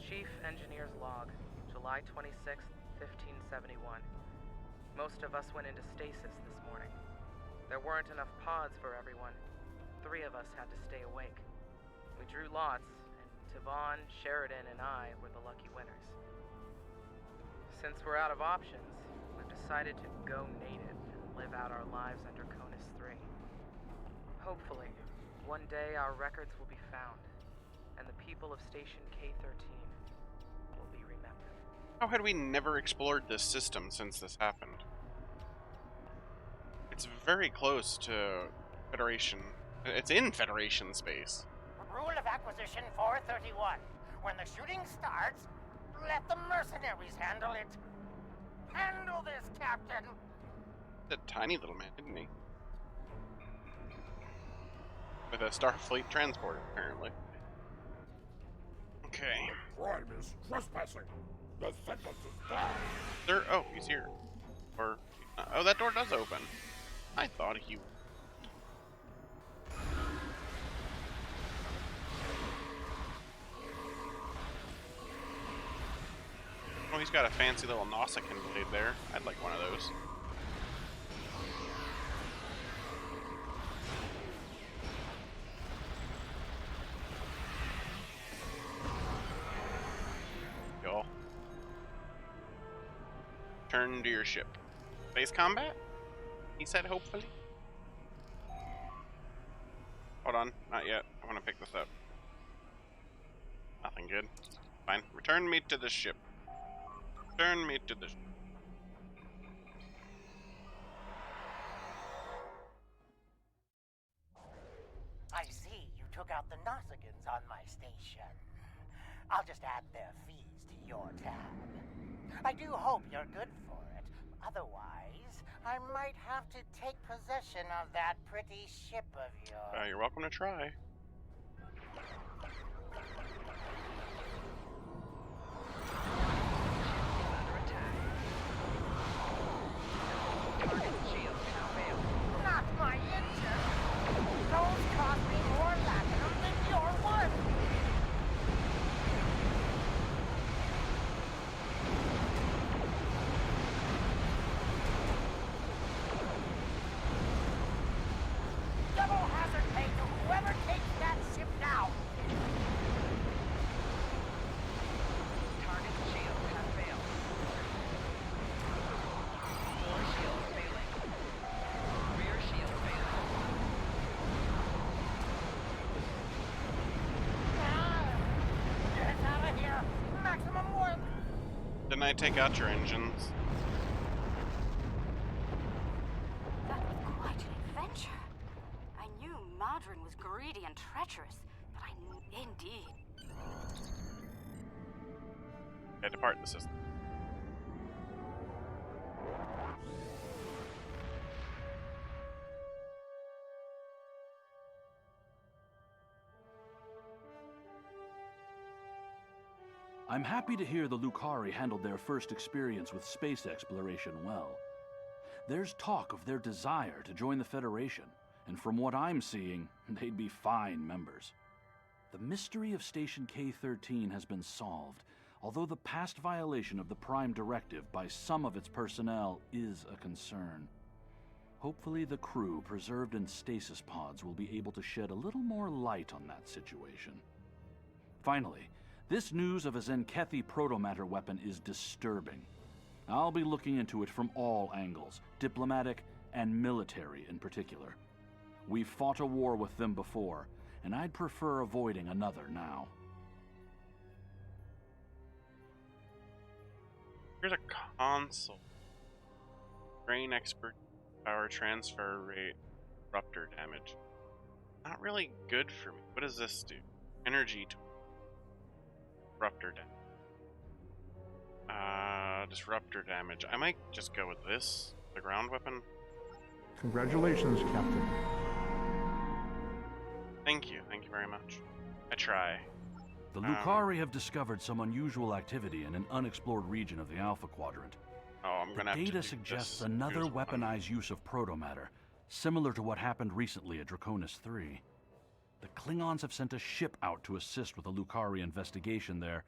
Chief Engineer's Log, July 26th, 1571. Most of us went into stasis this morning. There weren't enough pods for everyone. 3 of us had to stay awake. We drew lots, and Tavon, Sheridan, and I were the lucky winners. Since we're out of options, we've decided to go native and live out our lives under Conus 3. Hopefully, one day our records will be found, and the people of Station K-13 will be remembered. How had we never explored this system since this happened? It's very close to Federation. It's in Federation space. Rule of Acquisition 431. When the shooting starts, let the mercenaries handle it. Handle this, Captain. A tiny little man, didn't he? With a Starfleet transporter, apparently. Okay. Crime is trespassing. The sentence is death. There. Oh, he's here. Or. Oh, that door does open. I thought he. Oh, he's got a fancy little Nausicaan blade there. I'd like one of those. Y'all. Turn to your ship. Base combat? He said hopefully. Hold on, not yet. I want to pick this up. Nothing good. Fine. Return me to the ship. Return me to the ship. I see you took out the Nausicaans on my station. I'll just add their fees to your tab. I do hope you're good for it. Otherwise, I might have to take possession of that pretty ship of yours. You're welcome to try. Not my engine! Those cost me more latinum than your one! Double hazard pay to whoever takes that ship down! Target shields have failed. Fore shields failing. Rear shield failing. Get out of here! Maximum warp! Didn't I take out your engines? That was quite an adventure. I knew Madron was greedy and treacherous, but I knew indeed. Yeah, depart the system. I'm happy to hear the Lucari handled their first experience with space exploration well. There's talk of their desire to join the Federation, and from what I'm seeing, they'd be fine members. The mystery of Station K-13 has been solved, although the past violation of the Prime Directive by some of its personnel is a concern. Hopefully the crew preserved in stasis pods will be able to shed a little more light on that situation. Finally, this news of a Zenkethi protomatter weapon is disturbing. I'll be looking into it from all angles, diplomatic and military in particular. We've fought a war with them before, and I'd prefer avoiding another now. Here's a console. Drain expert, power transfer rate, ruptor damage. Not really good for me. What does this do? Energy to ruptor damage. Disruptor damage. I might just go with this, the ground weapon. Congratulations, Captain. Thank you very much. I try. The Lucari have discovered some unusual activity in an unexplored region of the Alpha Quadrant. Oh, I'm gonna have to Data do suggests this. another Here's one. weaponized use of protomatter, similar to what happened recently at Draconis 3. The Klingons have sent a ship out to assist with the Lucari investigation there,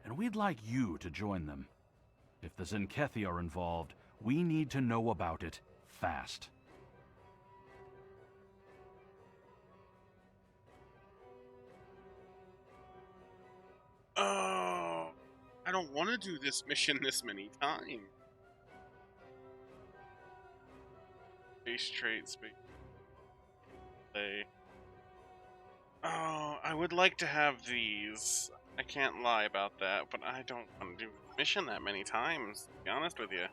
and we'd like you to join them. If the Zenkethi are involved, we need to know about it fast. Oh, I don't want to do this mission this many times. Space trade, space. Oh, I would like to have these. I can't lie about that, but I don't want to do the mission that many times, to be honest with you.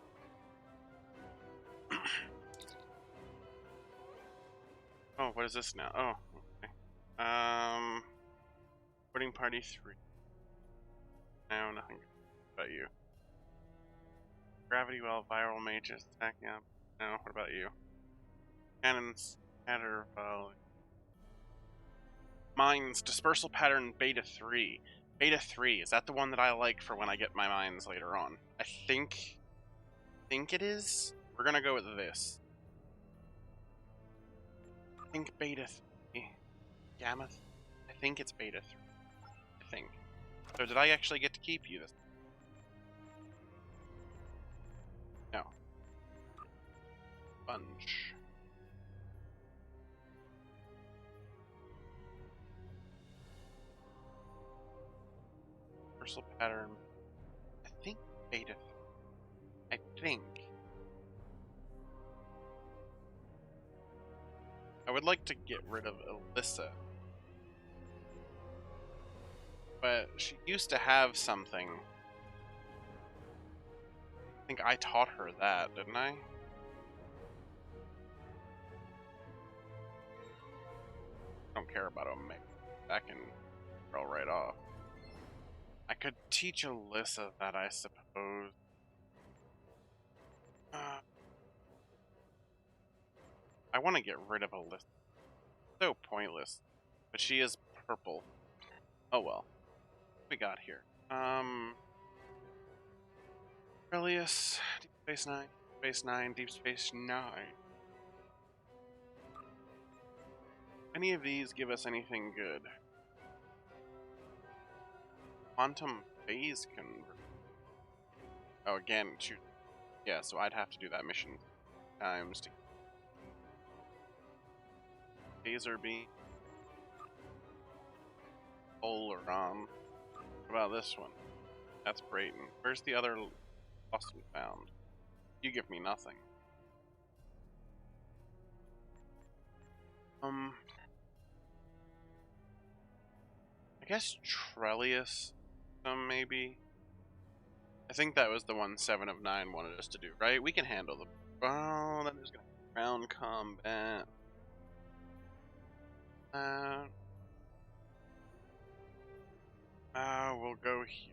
Oh, what is this now? Oh, okay. Boarding party 3. No, nothing about you. Gravity well, viral mages attacking up. No, what about you? Cannons, scatter, mines, dispersal pattern beta 3. Beta 3, is that the one that I like for when I get my mines later on? I think it is. We're gonna go with this. I think Beta 3. Gamma? I think it's Beta 3. I think. So did I actually get to keep you this? No. Sponge. Universal pattern. I think Beta 3. I think. I would like to get rid of Alyssa. But she used to have something. I think I taught her that, didn't I? Don't care about Omega. That can roll right off. I could teach Alyssa that, I suppose. I want to get rid of Alyssa. So pointless. But she is purple. Oh well. What we got here? Aurelius, Deep Space Nine, Deep Space Nine. Any of these give us anything good? Quantum phase converter. Oh, again, shoot. Yeah, so I'd have to do that mission times to laser beam. Polaron. What about this one? That's Brayton. Where's the other lost and found? You give me nothing. I guess Trellius, maybe? I think that was the one 7 of 9 wanted us to do, right? We can handle them. Oh, then there's gonna be ground combat. We'll go here.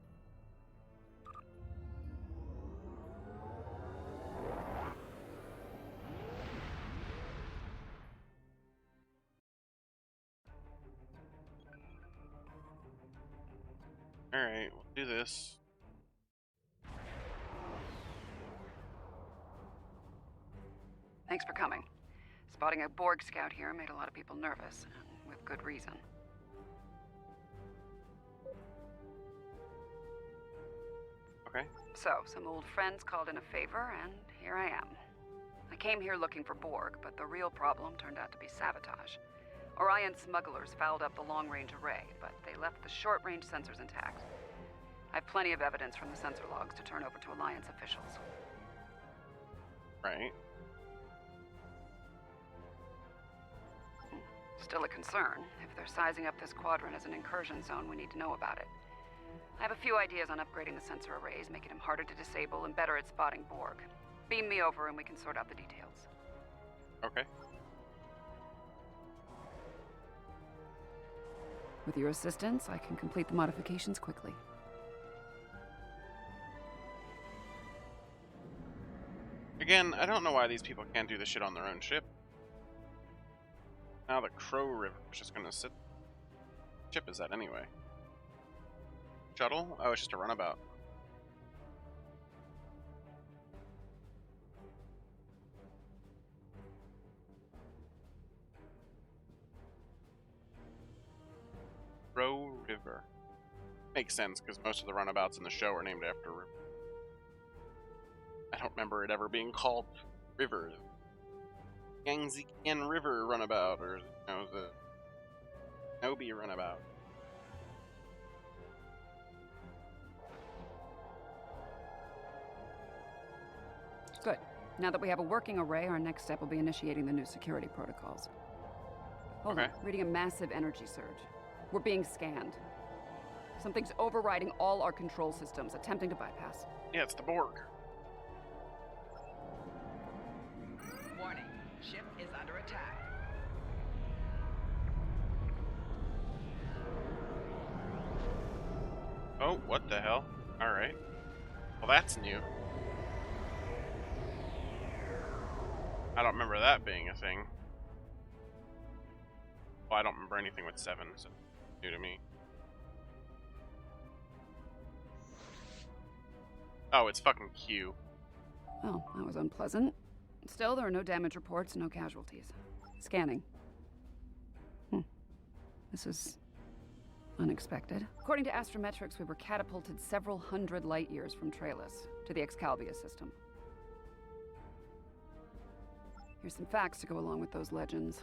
Alright, we'll do this. Thanks for coming. Spotting a Borg scout here made a lot of people nervous, and with good reason. Okay. So, some old friends called in a favor, and here I am. I came here looking for Borg, but the real problem turned out to be sabotage. Orion smugglers fouled up the long-range array, but they left the short-range sensors intact. I have plenty of evidence from the sensor logs to turn over to Alliance officials. Right. Still a concern. If they're sizing up this quadrant as an incursion zone, we need to know about it. I have a few ideas on upgrading the sensor arrays, making them harder to disable and better at spotting Borg. Beam me over and we can sort out the details. Okay. With your assistance, I can complete the modifications quickly. Again, I don't know why these people can't do this shit on their own ship. Now the Crow River is just gonna sit. What ship is that anyway? Shuttle? Oh, it's just a runabout. Crow River. Makes sense, because most of the runabouts in the show are named after rivers. I don't remember it ever being called River. Yangtze River runabout, or, you know, the Nobi runabout. Good. Now that we have a working array, our next step will be initiating the new security protocols. Hold on, reading a massive energy surge. We're being scanned. Something's overriding all our control systems, attempting to bypass. Yeah, it's the Borg. Warning, ship is under attack. Oh, what the hell? Alright. Well, that's new. I don't remember that being a thing. Well, I don't remember anything with 7, so it's new to me. Oh, it's fucking Q. Oh, that was unpleasant. Still, there are no damage reports, no casualties. Scanning. This is unexpected. According to Astrometrics, we were catapulted several hundred light years from Traylus to the Excalibur system. Here's some facts to go along with those legends.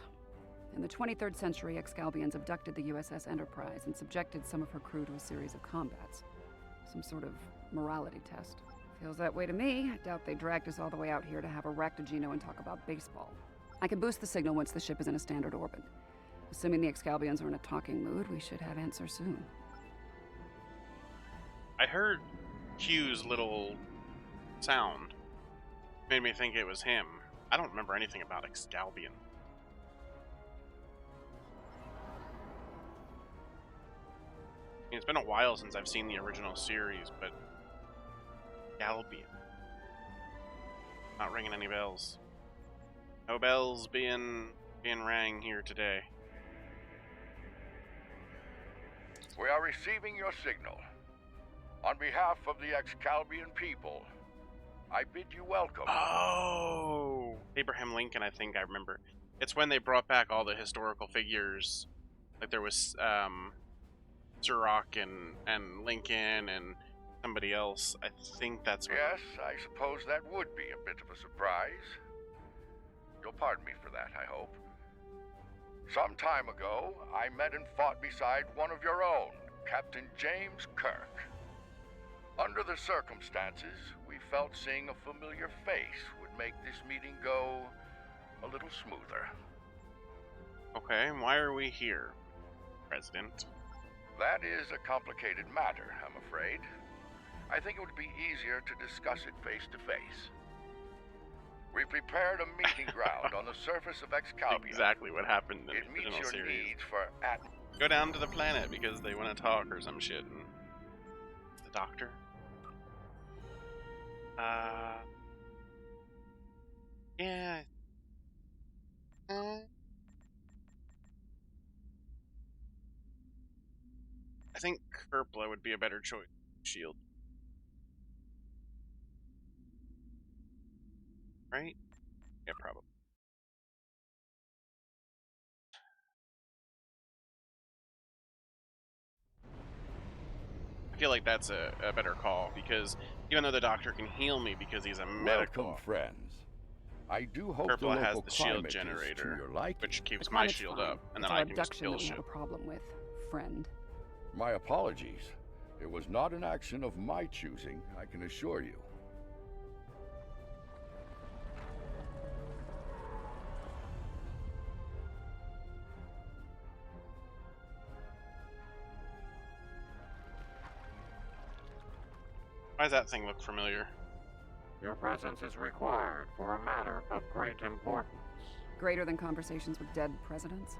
In the 23rd century, Excalbians abducted the USS Enterprise and subjected some of her crew to a series of combats. Some sort of morality test. Feels that way to me. I doubt they dragged us all the way out here to have a Raktajino and talk about baseball. I can boost the signal once the ship is in a standard orbit. Assuming the Excalbians are in a talking mood, we should have answers soon. I heard Q's little sound. Made me think it was him. I don't remember anything about Excalbian. I mean, it's been a while since I've seen the original series, but Excalbian. Not ringing any bells. No bells being rang here today. We are receiving your signal. On behalf of the Excalbian people, I bid you welcome. Oh! Abraham Lincoln, I think I remember. It's when they brought back all the historical figures. Like there was Turok and Lincoln and somebody else. I think that's what... Yes, I suppose that would be a bit of a surprise. You'll pardon me for that, I hope. Some time ago, I met and fought beside one of your own, Captain James Kirk. Under the circumstances, we felt seeing a familiar face would make this meeting go a little smoother. Okay, and why are we here, President? That is a complicated matter, I'm afraid. I think it would be easier to discuss it face to face. We prepared a meeting ground on the surface of Excalibur. Exactly what happened in the It meets original your series. needs for Go down to the planet because they want to talk or some shit. And the doctor. Yeah. I think Kerpla would be a better choice. Shield. Right? Yeah, probably. I feel like that's a better call, because even though the doctor can heal me because he's a medical... Welcome, friends. I do hope Kerpla the has local the shield climate is to generator, your liking. which keeps The my climate's shield fine. up, and It's then our I can just abduction kill that we shit. have a problem with, friend. My apologies. It was not an action of my choosing, I can assure you. Why does that thing look familiar? Your presence is required for a matter of great importance. Greater than conversations with dead presidents?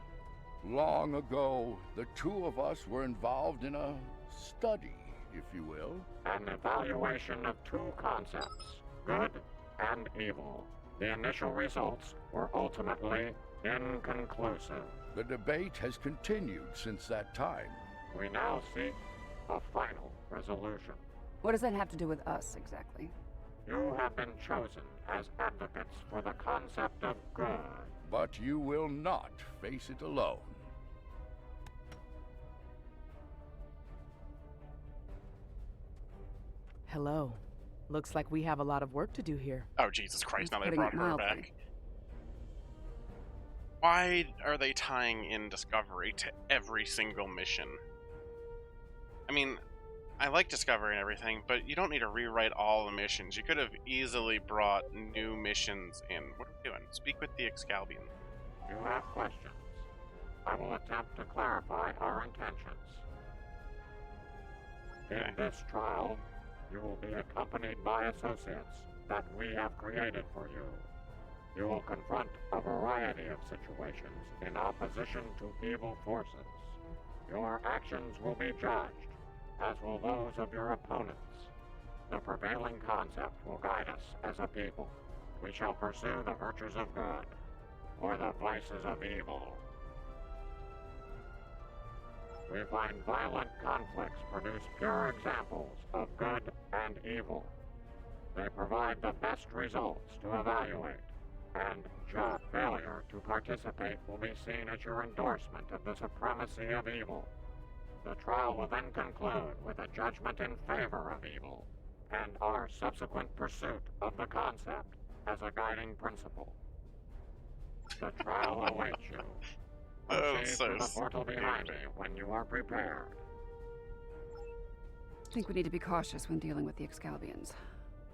Long ago, the two of us were involved in a study, if you will. An evaluation of two concepts, good and evil. The initial results were ultimately inconclusive. The debate has continued since that time. We now seek a final resolution. What does that have to do with us, exactly? You have been chosen as advocates for the concept of good. But you will not face it alone. Hello. Looks like we have a lot of work to do here. Oh, Jesus Christ, now they Putting brought it her mildly. back. Why are they tying in Discovery to every single mission? I mean, I like Discovery and everything, but you don't need to rewrite all the missions. You could have easily brought new missions in. What are we doing? Speak with the Excalbian. You have questions. I will attempt to clarify our intentions. Okay. In this trial, you will be accompanied by associates that we have created for you. You will confront a variety of situations in opposition to evil forces. Your actions will be judged, as will those of your opponents. The prevailing concept will guide us as a people. We shall pursue the virtues of good, or the vices of evil. We find violent conflicts produce pure examples of good and evil. they provide the best results to evaluate, and your failure to participate will be seen as your endorsement of the supremacy of evil. The trial will then conclude with a judgment in favor of evil, and our subsequent pursuit of the concept as a guiding principle. The trial awaits you. Proceed to the portal behind me when you are prepared. I think we need to be cautious when dealing with the Excalbians.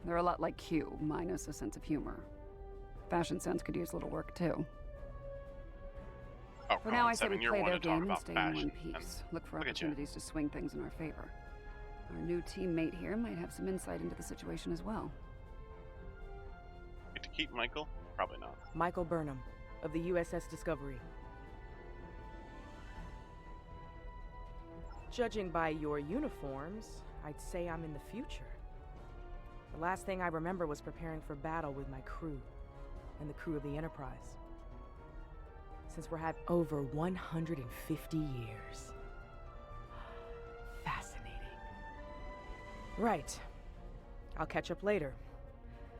They're a lot like Q, minus a sense of humor. Fashion Sense could use a little work, too. Oh, for now, I say we play their game and stay fashion. in one piece. Look for opportunities to swing things in our favor. Our new teammate here might have some insight into the situation as well. Get to keep Michael? Probably not. Michael Burnham, of the USS Discovery. Judging by your uniforms, I'd say I'm in the future. The last thing I remember was preparing for battle with my crew, and the crew of the Enterprise. Since we're had over 150 years. Fascinating. Right. I'll catch up later,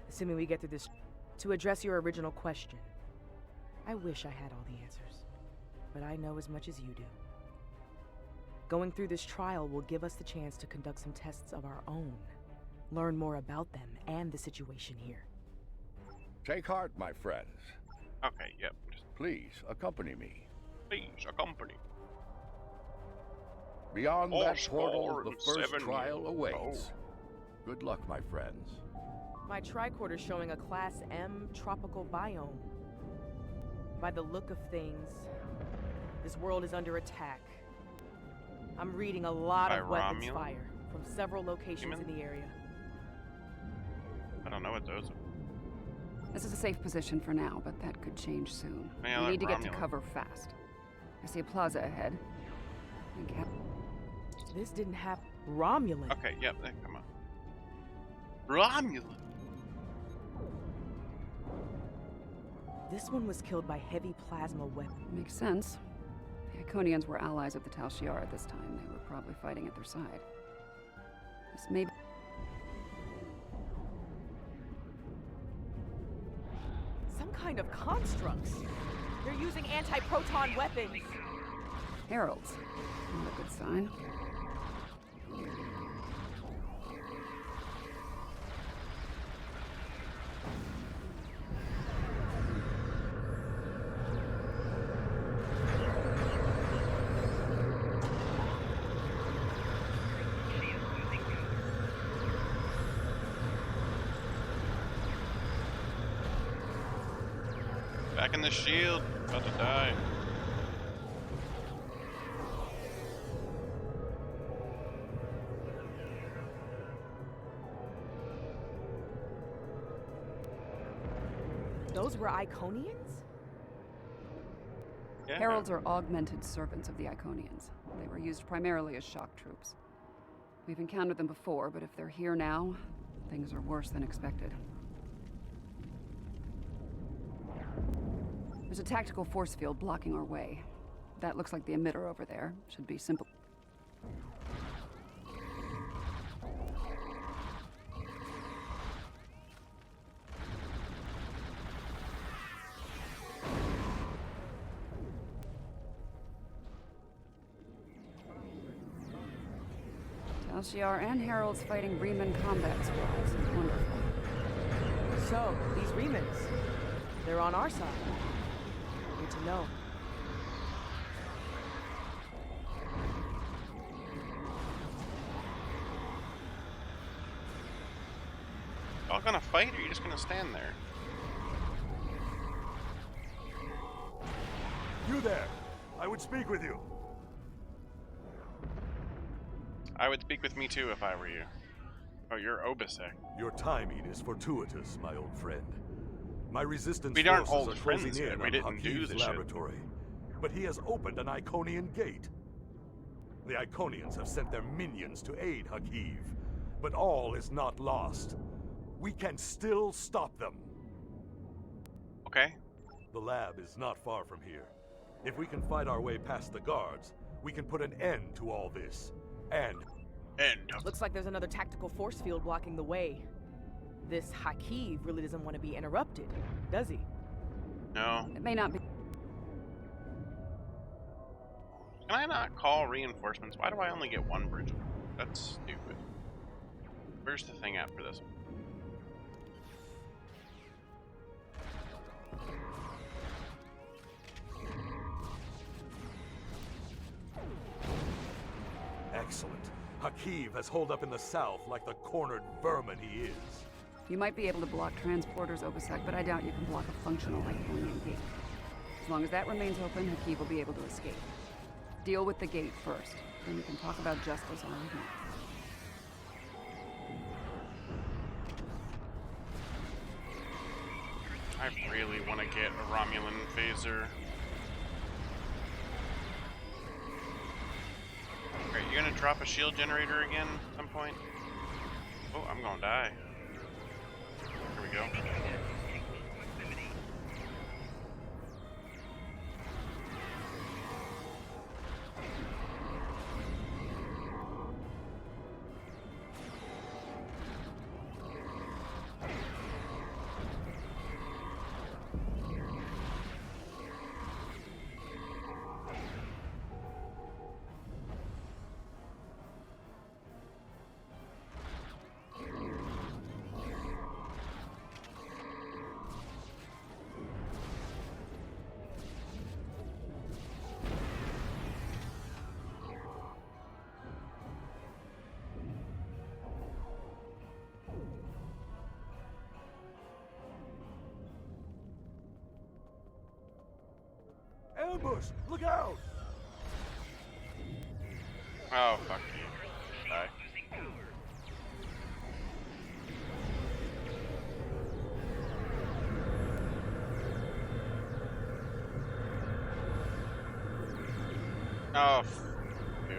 assuming we get through this. To address your original question, I wish I had all the answers, but I know as much as you do. Going through this trial will give us the chance to conduct some tests of our own, learn more about them and the situation here. Take heart, my friends. Okay, yep. Please, accompany me. Please, accompany. Beyond that portal, the first 7 trial awaits. Oh. Good luck, my friends. My tricorder's showing a Class M tropical biome. By the look of things, this world is under attack. I'm reading a lot of weapons fire from several locations in the area. I don't know what those are. This is a safe position for now, but that could change soon. Yeah, we need to get to Romulan. cover fast. I see a plaza ahead. This didn't happen. Romulan. Okay, yep, come on. Romulan. This one was killed by heavy plasma weapon. Makes sense. The Iconians were allies of the Tal Shiar at this time. They were probably fighting at their side. This may be... Some kind of constructs. They're using anti-proton weapons. Heralds. Not a good sign. Back in the shield. About to die. Those were Iconians? Yeah. Heralds are augmented servants of the Iconians. They were used primarily as shock troops. We've encountered them before, but if they're here now, things are worse than expected. There's a tactical force field blocking our way. That looks like the emitter over there. Should be simple. Tal Shiar and Heralds fighting Reman combat squads. Wonderful. So, these Remans, they're on our side. Good to know. Y'all gonna fight, or are you just gonna stand there? You there! I would speak with you. I would speak with me too if I were you. Oh, you're Obisek. Your timing is fortuitous, my old friend. My resistance We aren't forces old are friends closing yet. in We on didn't do Hakiv's this shit. laboratory. But he has opened an Iconian gate. The Iconians have sent their minions to aid Hakiv. But all is not lost. We can still stop them. Okay. The lab is not far from here. If we can fight our way past the guards, we can put an end to all this. And... Looks like there's another tactical force field blocking the way. This Hakiv really doesn't want to be interrupted, does he? No. It may not be. Can I not call reinforcements? Why do I only get one bridge? That's stupid. Where's the thing at for this one? Excellent. Hakiv has holed up in the south like the cornered vermin he is. You might be able to block transporters, Obasek, but I doubt you can block a functional Iconian gate. As long as that remains open, Hakiv will be able to escape. Deal with the gate first, then we can talk about justice all we want. I really want to get a Romulan phaser. Alright, you gonna drop a shield generator again at some point? Oh, I'm gonna die. Here we go. Ambush! Look out! Oh, fuck you. Die. Oh, you.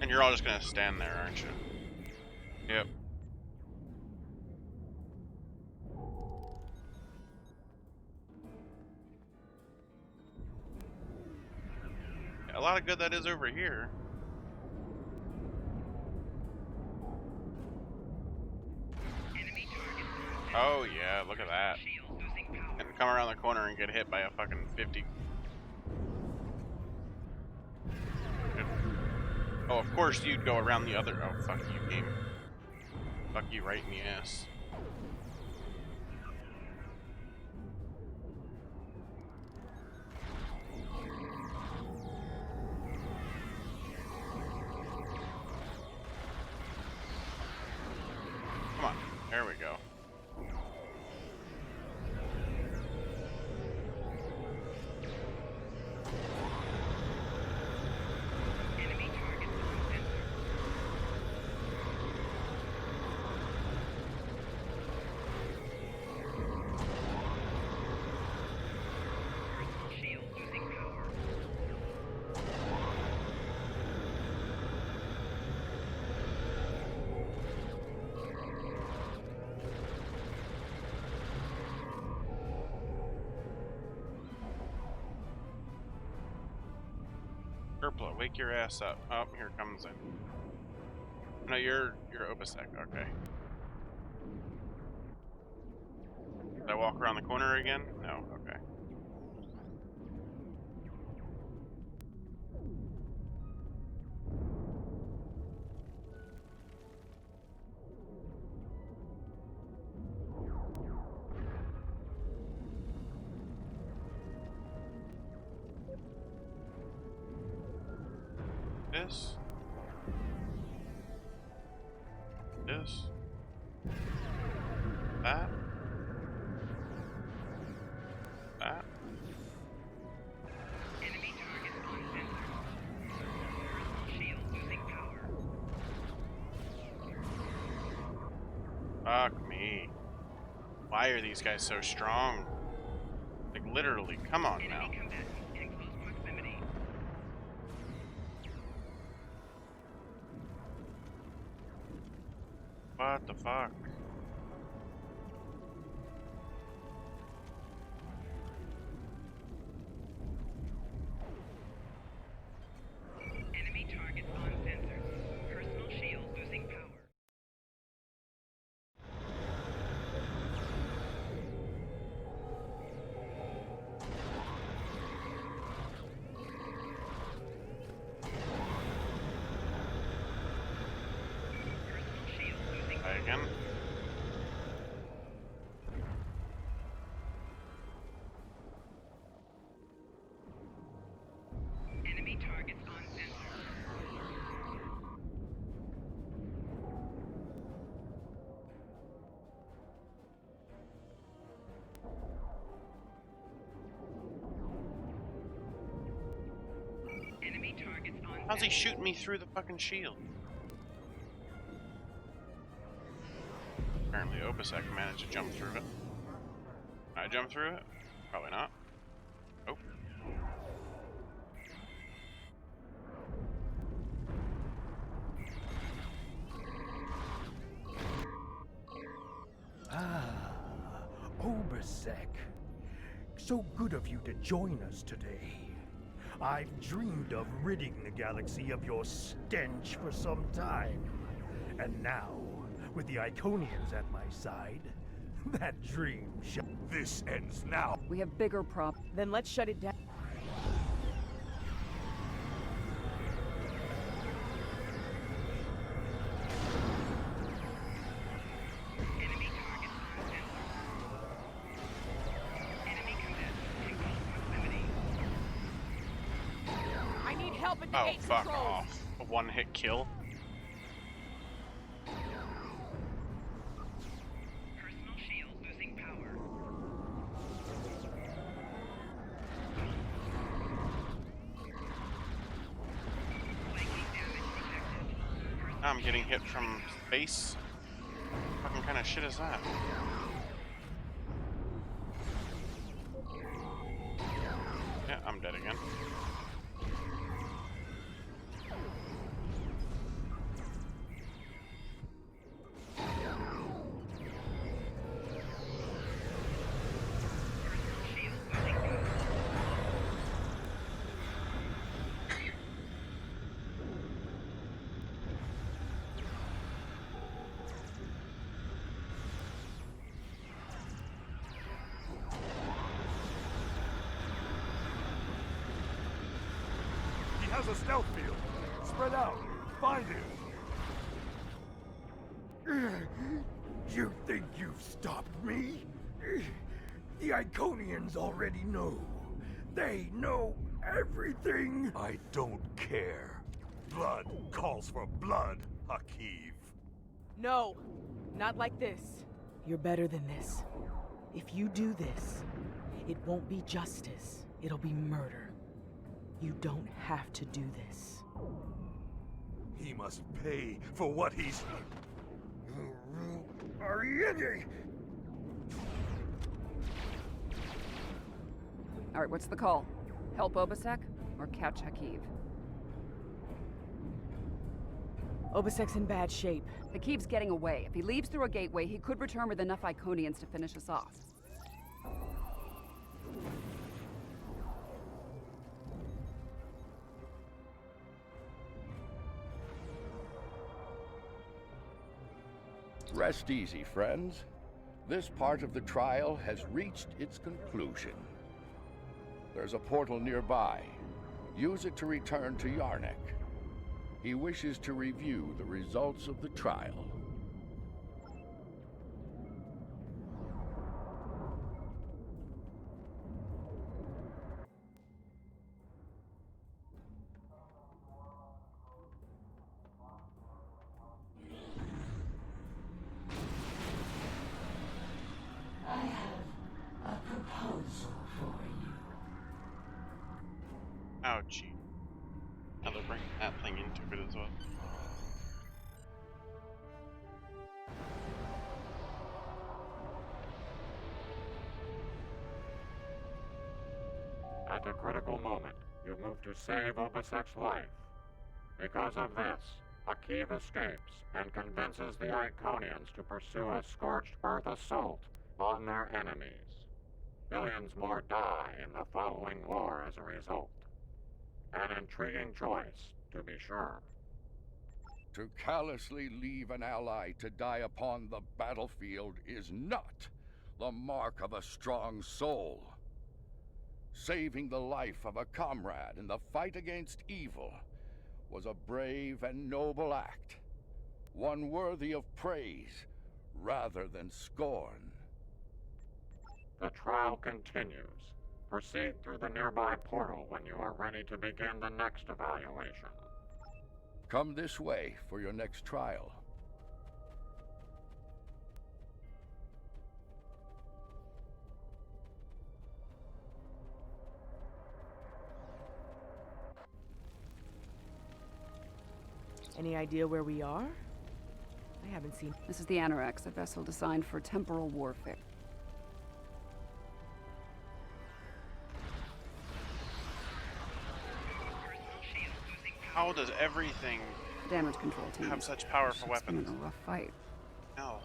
And you're all just gonna stand there, aren't you? Yep. A lot of good that is over here. Oh yeah, look at that. And come around the corner and get hit by a fucking 50. Oh, of course you'd go around the other. Oh, fuck you, game. Fuck you right in the ass. Come on, there we go. Purpla, wake your ass up. Oh, here comes it. No, you're Obasek, okay. Did I walk around the corner again? No, okay. This. That. That. Enemy target on sensor. Shield losing power. Fuck me. Why are these guys so strong? Like literally, come on now. Enemy combatant in close proximity. What the fuck? again. Enemy targets on sensor. Enemy targets on How's he sensor. shooting me through the fucking shield? Apparently Obisek managed to jump through it. Can I jump through it? Probably not. Oh. Ah, Obisek. So good of you to join us today. I've dreamed of ridding the galaxy of your stench for some time. And now, with the Iconians at my side, that dream shall... This ends now. We have bigger problems. Then let's shut it down. Enemy targets on sensor. Enemy combatants in close proximity. I need help at the Oh, gate fuck controls. off. A one-hit kill? Personal shield losing power. Flanking damage detected. Now I'm getting hit from space. What fucking kind of shit is that? Yeah, I'm dead again. Shield losing power. He has a stealth field. Spread out. Find him. You think you've stopped me? The Iconians already know. They know everything. I don't care. Blood calls for blood, Hakiv. No, not like this. You're better than this. If you do this, it won't be justice. It'll be murder. You don't have to do this. He must pay for what he's... Ariete! All right, what's the call? Help Obisek or catch Hakiv? Obisek's in bad shape. Hakiv's getting away. If he leaves through a gateway, he could return with enough Iconians to finish us off. Rest easy, friends. This part of the trial has reached its conclusion. There's a portal nearby. Use it to return to Yarnek. He wishes to review the results of the trial. I have a proposal for you. Ouchie. Now they're bringing that thing into it as well. At a critical moment, you move to save Obisek's life. Because of this, Hakiv escapes and convinces the Iconians to pursue a scorched earth assault on their enemies. Billions more die in the following war as a result. An intriguing choice, to be sure. To callously leave an ally to die upon the battlefield is not the mark of a strong soul. Saving the life of a comrade in the fight against evil was a brave and noble act, one worthy of praise rather than scorn. The trial continues. Proceed through the nearby portal when you are ready to begin the next evaluation. Come this way for your next trial. Any idea where we are? I haven't seen... This is the Anorax, a vessel designed for temporal warfare. How does everything damage control team have such powerful weapons? In a rough fight. No.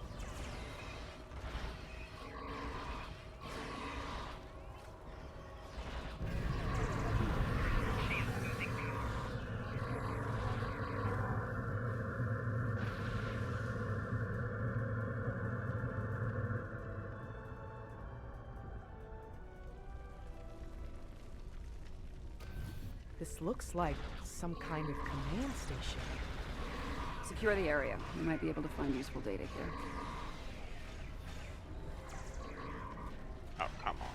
This looks like some kind of command station. Secure the area. We might be able to find useful data here. Oh, come on.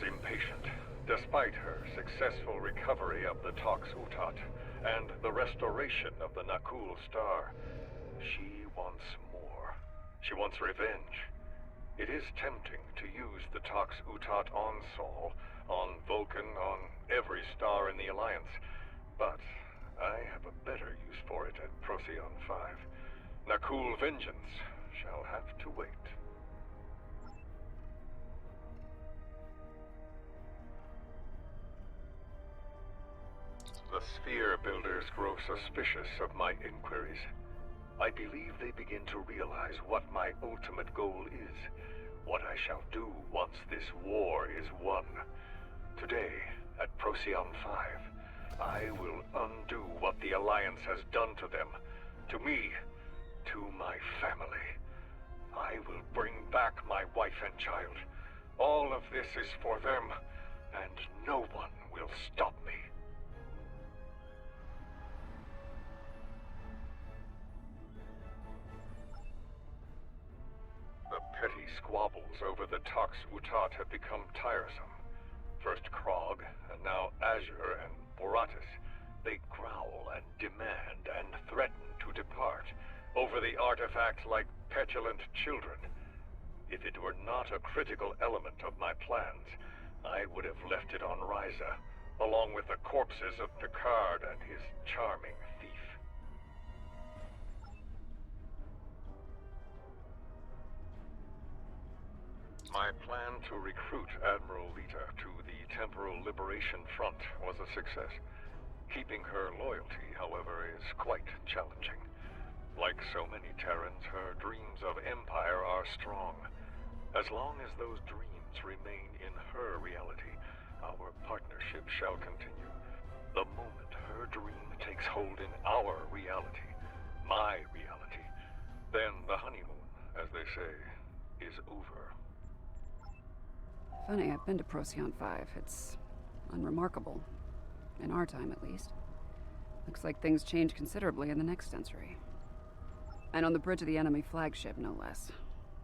Impatient, despite her successful recovery of the Tox Utat and the restoration of the Nakul Star. She wants more. She wants revenge. It is tempting to use the Tox Utat on Sol, on Vulcan, on every star in the Alliance, but I have a better use for it at Procyon 5. Nakul vengeance shall have to wait. The Sphere Builders grow suspicious of my inquiries. I believe they begin to realize what my ultimate goal is, what I shall do once this war is won. Today, at Procyon 5, I will undo what the Alliance has done to them, to me, to my family. I will bring back my wife and child. All of this is for them, and no one will stop me. The petty squabbles over the Tox Utat have become tiresome. First Krog, and now Azure and Boratus. They growl and demand and threaten to depart over the artifact like petulant children. If it were not a critical element of my plans, I would have left it on Ryza, along with the corpses of Picard and his charming thief. My plan to recruit Admiral Lita to the Temporal Liberation Front was a success. Keeping her loyalty, however, is quite challenging. Like so many Terrans, her dreams of empire are strong. As long as those dreams remain in her reality, our partnership shall continue. The moment her dream takes hold in our reality, my reality, then the honeymoon, as they say, is over. Funny, I've been to Procyon 5. It's unremarkable. In our time, at least. Looks like things change considerably in the next century. And on the bridge of the enemy flagship, no less.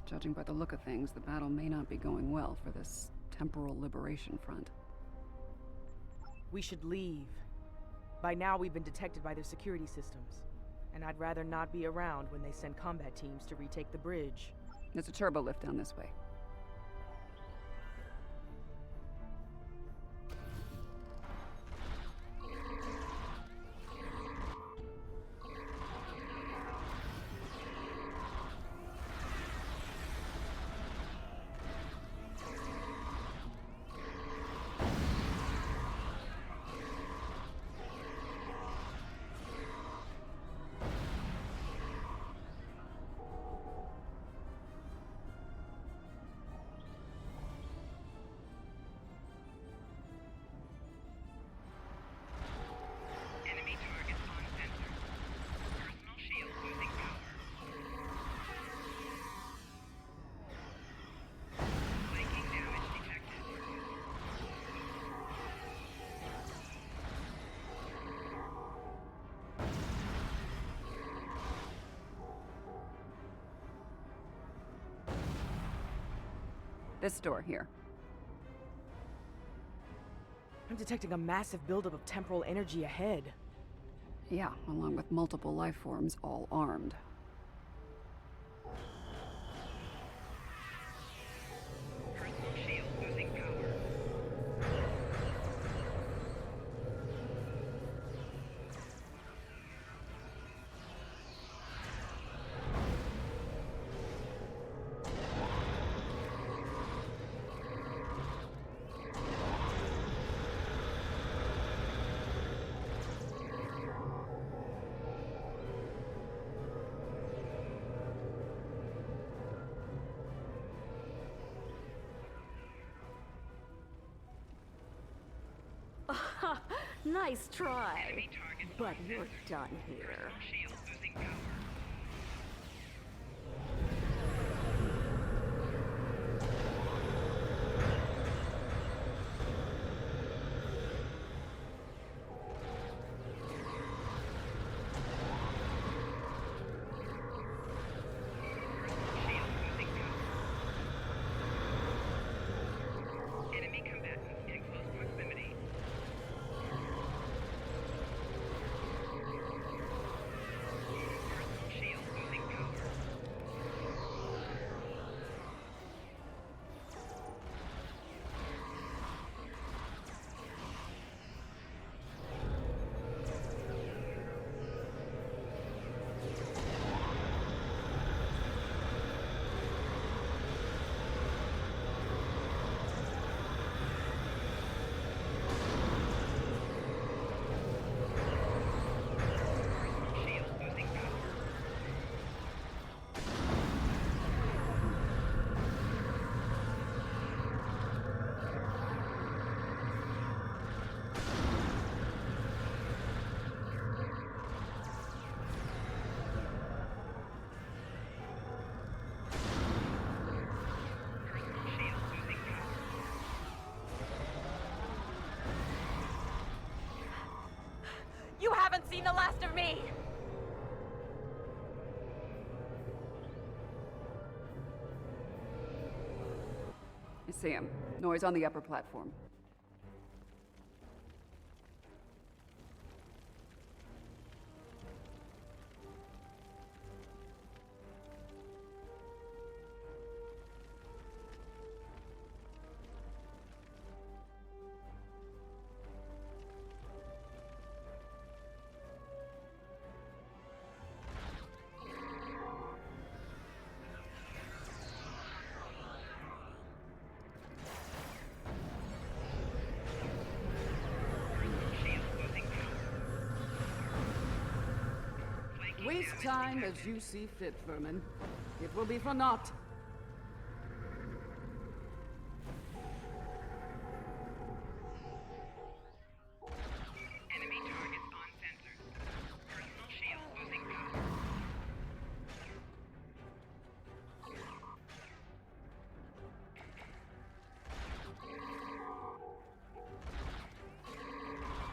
Judging by the look of things, the battle may not be going well for this Temporal Liberation Front. We should leave. By now, we've been detected by their security systems. And I'd rather not be around when they send combat teams to retake the bridge. There's a turbo lift down this way. This door here. I'm detecting a massive buildup of temporal energy ahead. Yeah, along with multiple life forms, all armed. Personal shield losing power. Nice try. But you're done here. Shield losing power. Enemy combatants in close proximity. Personal shield losing power. Shield losing power. Personal shield losing power. You haven't seen the last of me! I see him. Noise on the upper platform. Shield losing power. Flanking Waste damage time detected. as you see fit, Vermin. It will be for naught. Enemy targets on sensors. Personal shield losing power.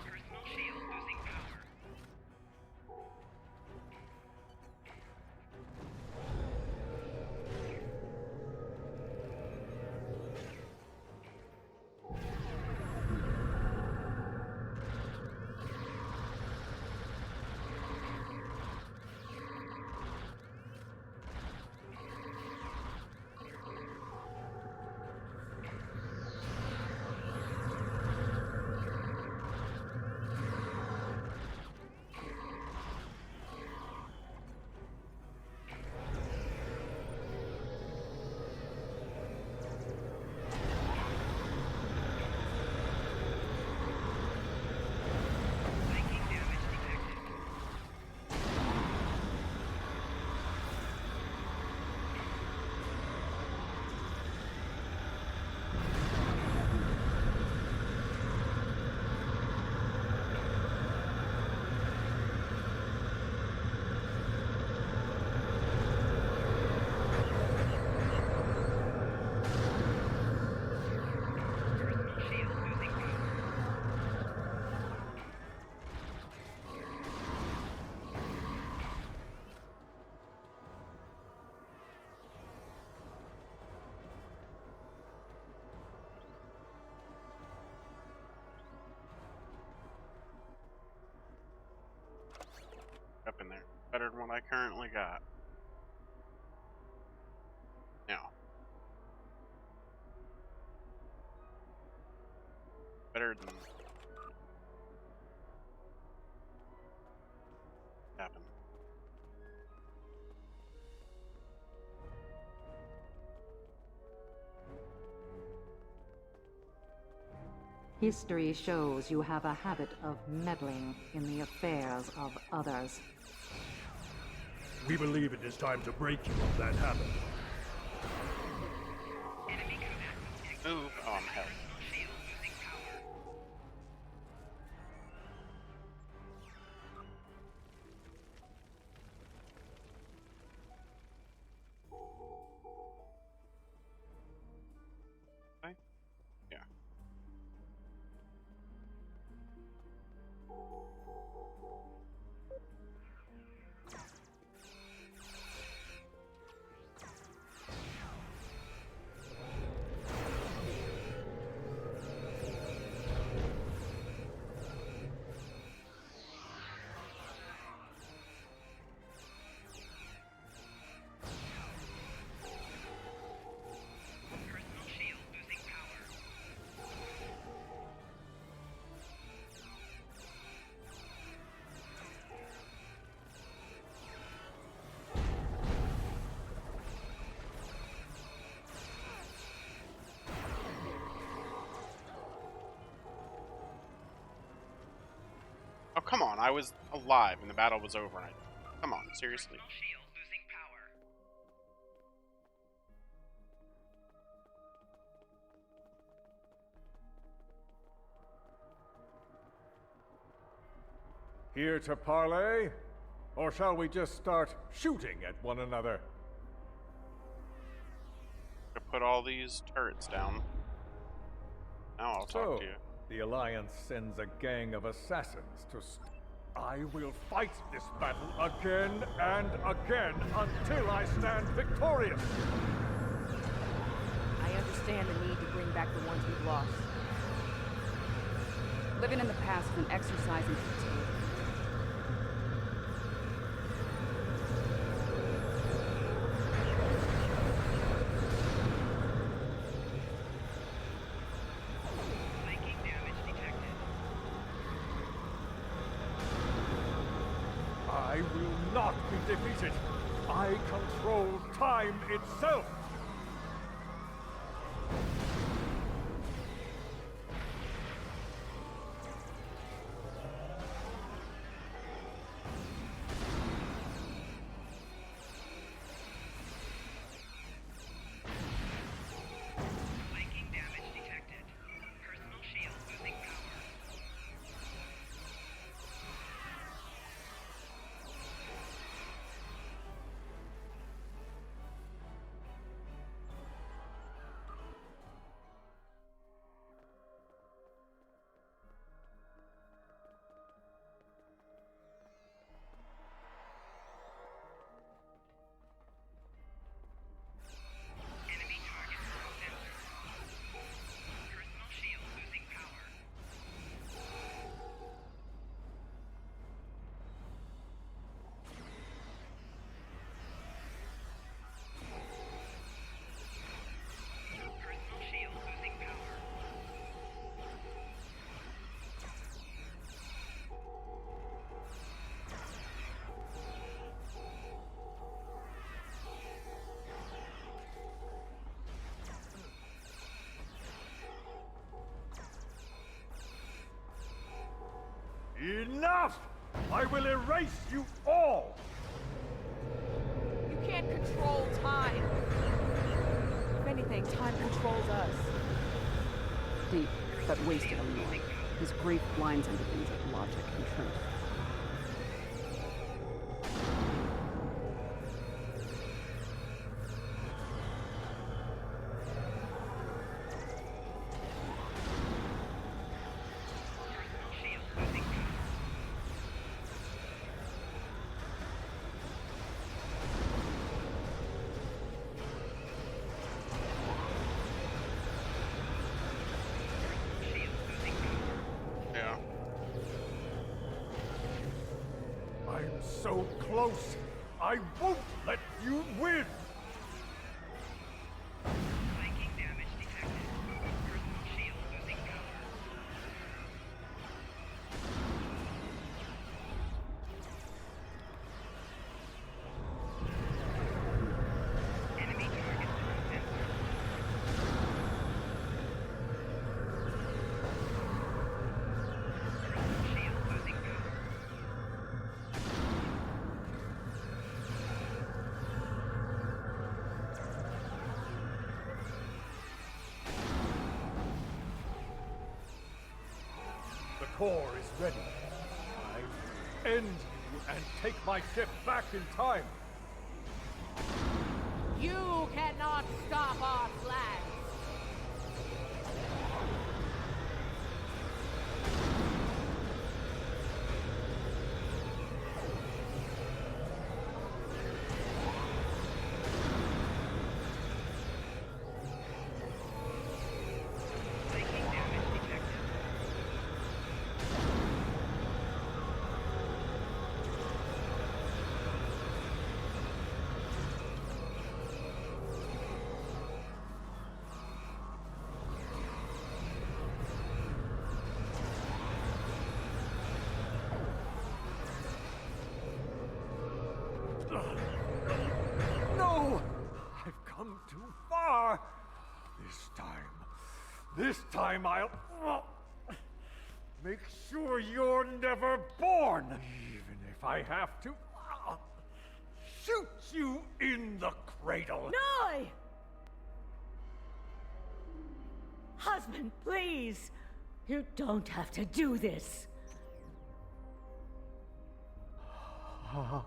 Personal shield losing power. Up in there. Better than what I currently got. Now. Better than happened. History shows you have a habit of meddling in the affairs of others. We believe it is time to break you of that habit. Move on, hell. Oh, come on, I was alive and the battle was over. Come on, seriously. Here to parley? Or shall we just start shooting at one another? To put all these turrets down. Now I'll talk to you. The Alliance sends a gang of assassins to I will fight this battle again and again until I stand victorious! I understand the need to bring back the ones we've lost. Living in the past is an exercise in futility. I will not be defeated. I control time itself. Enough! I will erase you all! You can't control time. If anything, time controls us. Deep, but wasted on North. His grief blinds him to things like logic and truth. I'm so close. I won't let you win. Viking damage detected. Personal shield losing power. Enemy target detected. Personal shield losing power. The core is ready. I end you and take my ship back in time. You cannot stop our plans! Viking damage detected. No! I've come too far. This time I'll make sure you're never born. Even if I have to shoot you in the cradle. Noi! Husband, please! You don't have to do this. How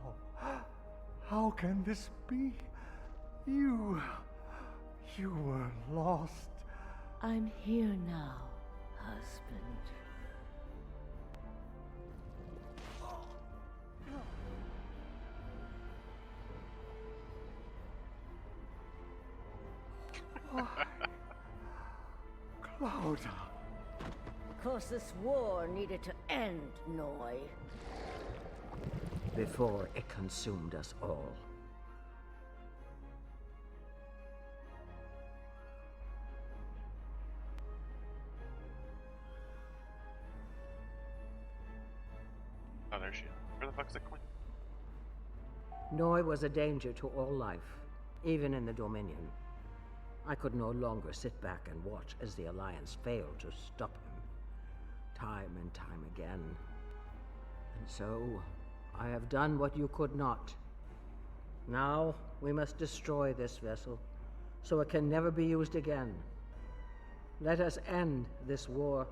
can this be? You were lost. I'm here now, husband. Cloud. Because this war needed to end, Noi. Before it consumed us all. Oh, there she is. Where the fuck's the queen? Noi was a danger to all life, even in the Dominion. I could no longer sit back and watch as the Alliance failed to stop him, time and time again. And so, I have done what you could not. Now, we must destroy this vessel, so it can never be used again. Let us end this war,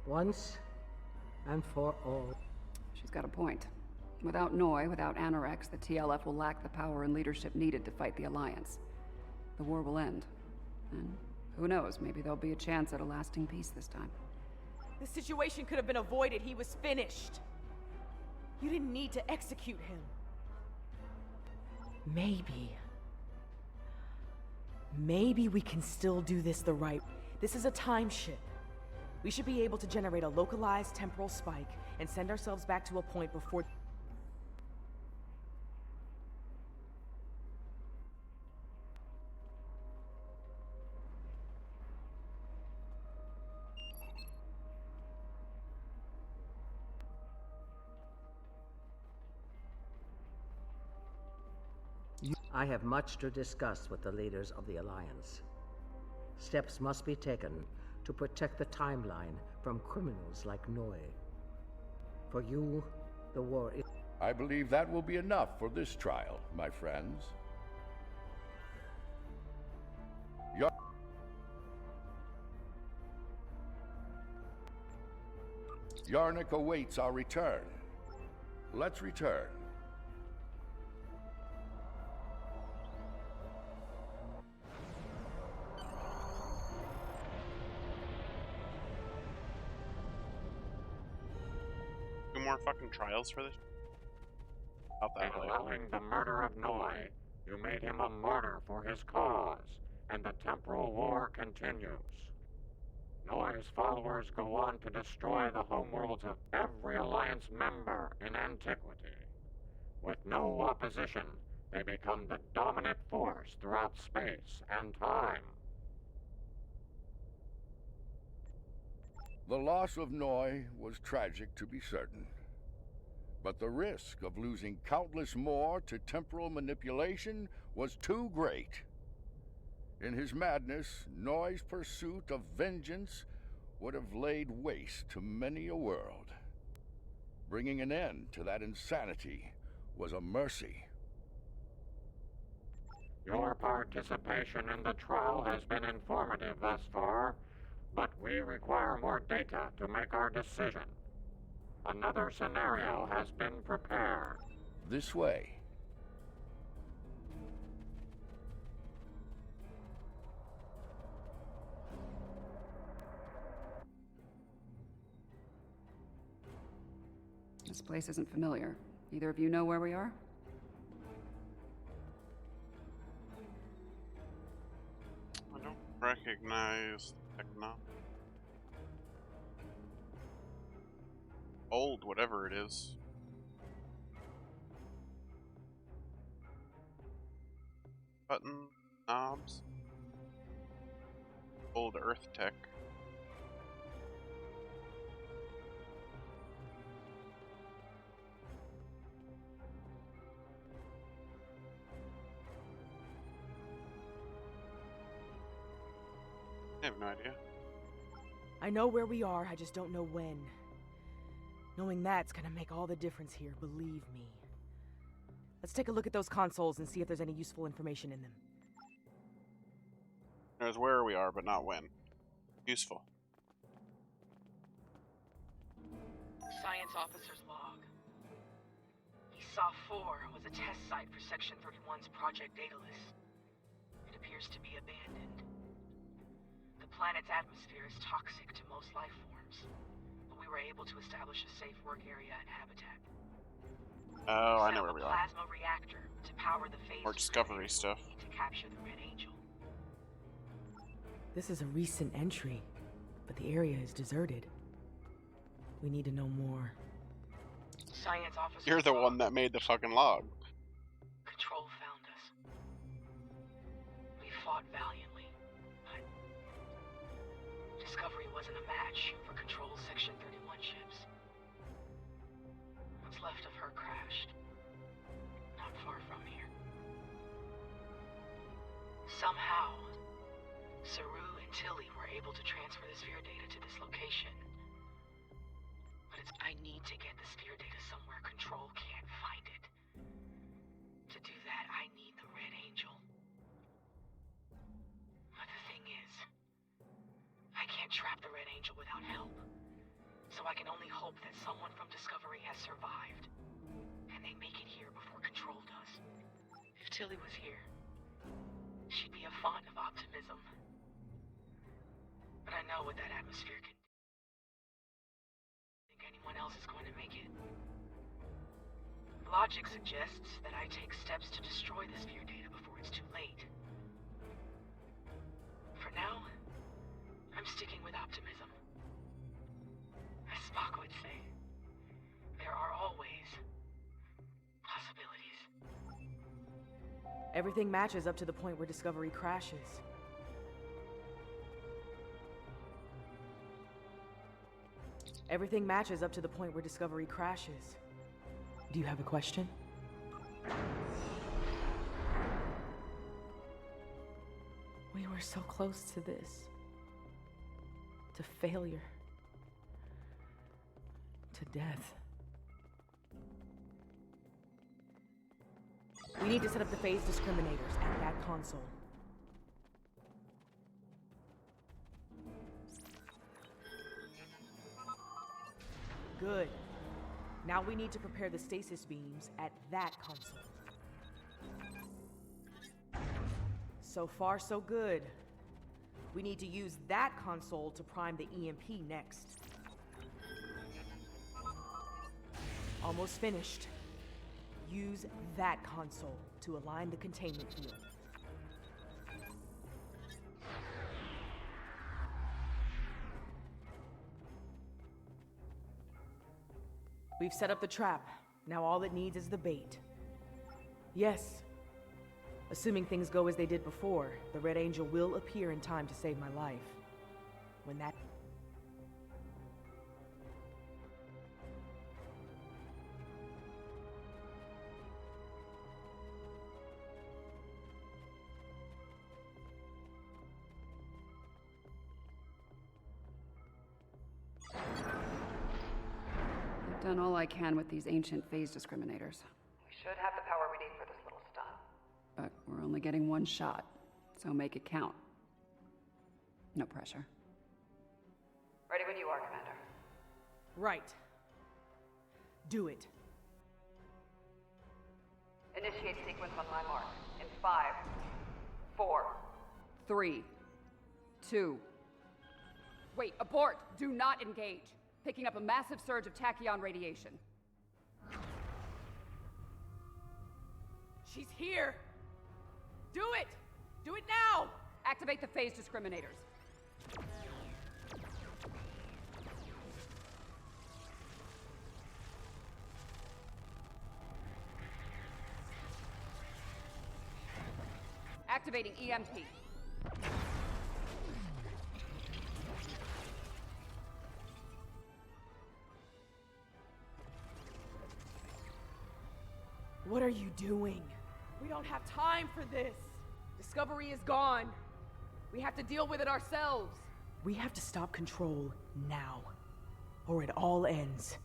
once and for all. She's got a point. Without Noi, without Anorex, the TLF will lack the power and leadership needed to fight the Alliance. The war will end. And who knows, maybe there'll be a chance at a lasting peace this time. This situation could have been avoided. He was finished. You didn't need to execute him. Maybe we can still do this the right way. This is a time ship. We should be able to generate a localized temporal spike and send ourselves back to a point before... I have much to discuss with the leaders of the Alliance. Steps must be taken to protect the timeline from criminals like Noi. For you, the war is... I believe that will be enough for this trial, my friends. Yarnik awaits our return. Let's return. More fucking trials for this? In allowing the murder of Noi, you made him a martyr for his cause, and the temporal war continues. Noi's followers go on to destroy the homeworlds of every Alliance member in antiquity. With no opposition, they become the dominant force throughout space and time. The loss of Noi was tragic, to be certain. But the risk of losing countless more to temporal manipulation was too great. In his madness, Noi's pursuit of vengeance would have laid waste to many a world. Bringing an end to that insanity was a mercy. Your participation in the trial has been informative thus far, but we require more data to make our decision. Another scenario has been prepared. This way. This place isn't familiar. Either of you know where we are? I don't recognize techno. Old, whatever it is. Button, knobs. Old Earth tech. I have no idea. I know where we are, I just don't know when. Knowing that's gonna make all the difference here, believe me. Let's take a look at those consoles and see if there's any useful information in them. There's where we are, but not when. Useful. Science officer's log. ESOP 4 was a test site for Section 31's Project Daedalus. It appears to be abandoned. The planet's atmosphere is toxic to most life forms, but we were able to establish a safe work area and habitat. Oh, I know where we are. Plasma reactor to power the phase. More discovery stuff. To capture the Red Angel. This is a recent entry, but the area is deserted. We need to know more. Science officer. You're the one that made the fucking log. Control found us. We fought valiantly, but Discovery wasn't a match for Control's Section 31 ships. What's left of her crashed. Not far from here. Somehow, Saru and Tilly were able to transfer the sphere data to this location. But I need to get the sphere data somewhere Control can't find it. To do that, I need the Red Angel. But the thing is, I can't trap the Red Angel without help. So I can only hope that someone from Discovery has survived, and they make it here before Control does. If Tilly was here, she'd be a font of optimism. But I know what that atmosphere can do. I think anyone else is going to make it. Logic suggests that I take steps to destroy the sphere data before it's too late. For now, I'm sticking with optimism. As Spock would say, there are always possibilities. Everything matches up to the point where Discovery crashes. Everything matches up to the point where Discovery crashes. Do you have a question? We were so close to this. To failure. To death. We need to set up the phase discriminators at that console. Good. Now we need to prepare the stasis beams at that console. So far, so good. We need to use that console to prime the EMP next. Almost finished. Use that console to align the containment field. We've set up the trap. Now all it needs is the bait. Yes. Assuming things go as they did before, the Red Angel will appear in time to save my life. When that... I've done all I can with these ancient phase discriminators. We should have the power we need for this little stunt. But we're only getting one shot, so make it count. No pressure. Ready when you are, Commander. Right. Do it. Initiate sequence on my mark. In 5, 4, 3, 2... Wait, abort! Do not engage. Picking up a massive surge of tachyon radiation. She's here! Do it! Do it now! Activate the phase discriminators. Activating EMP. What are you doing? We don't have time for this. Discovery is gone. We have to deal with it ourselves. We have to stop Control now, or it all ends.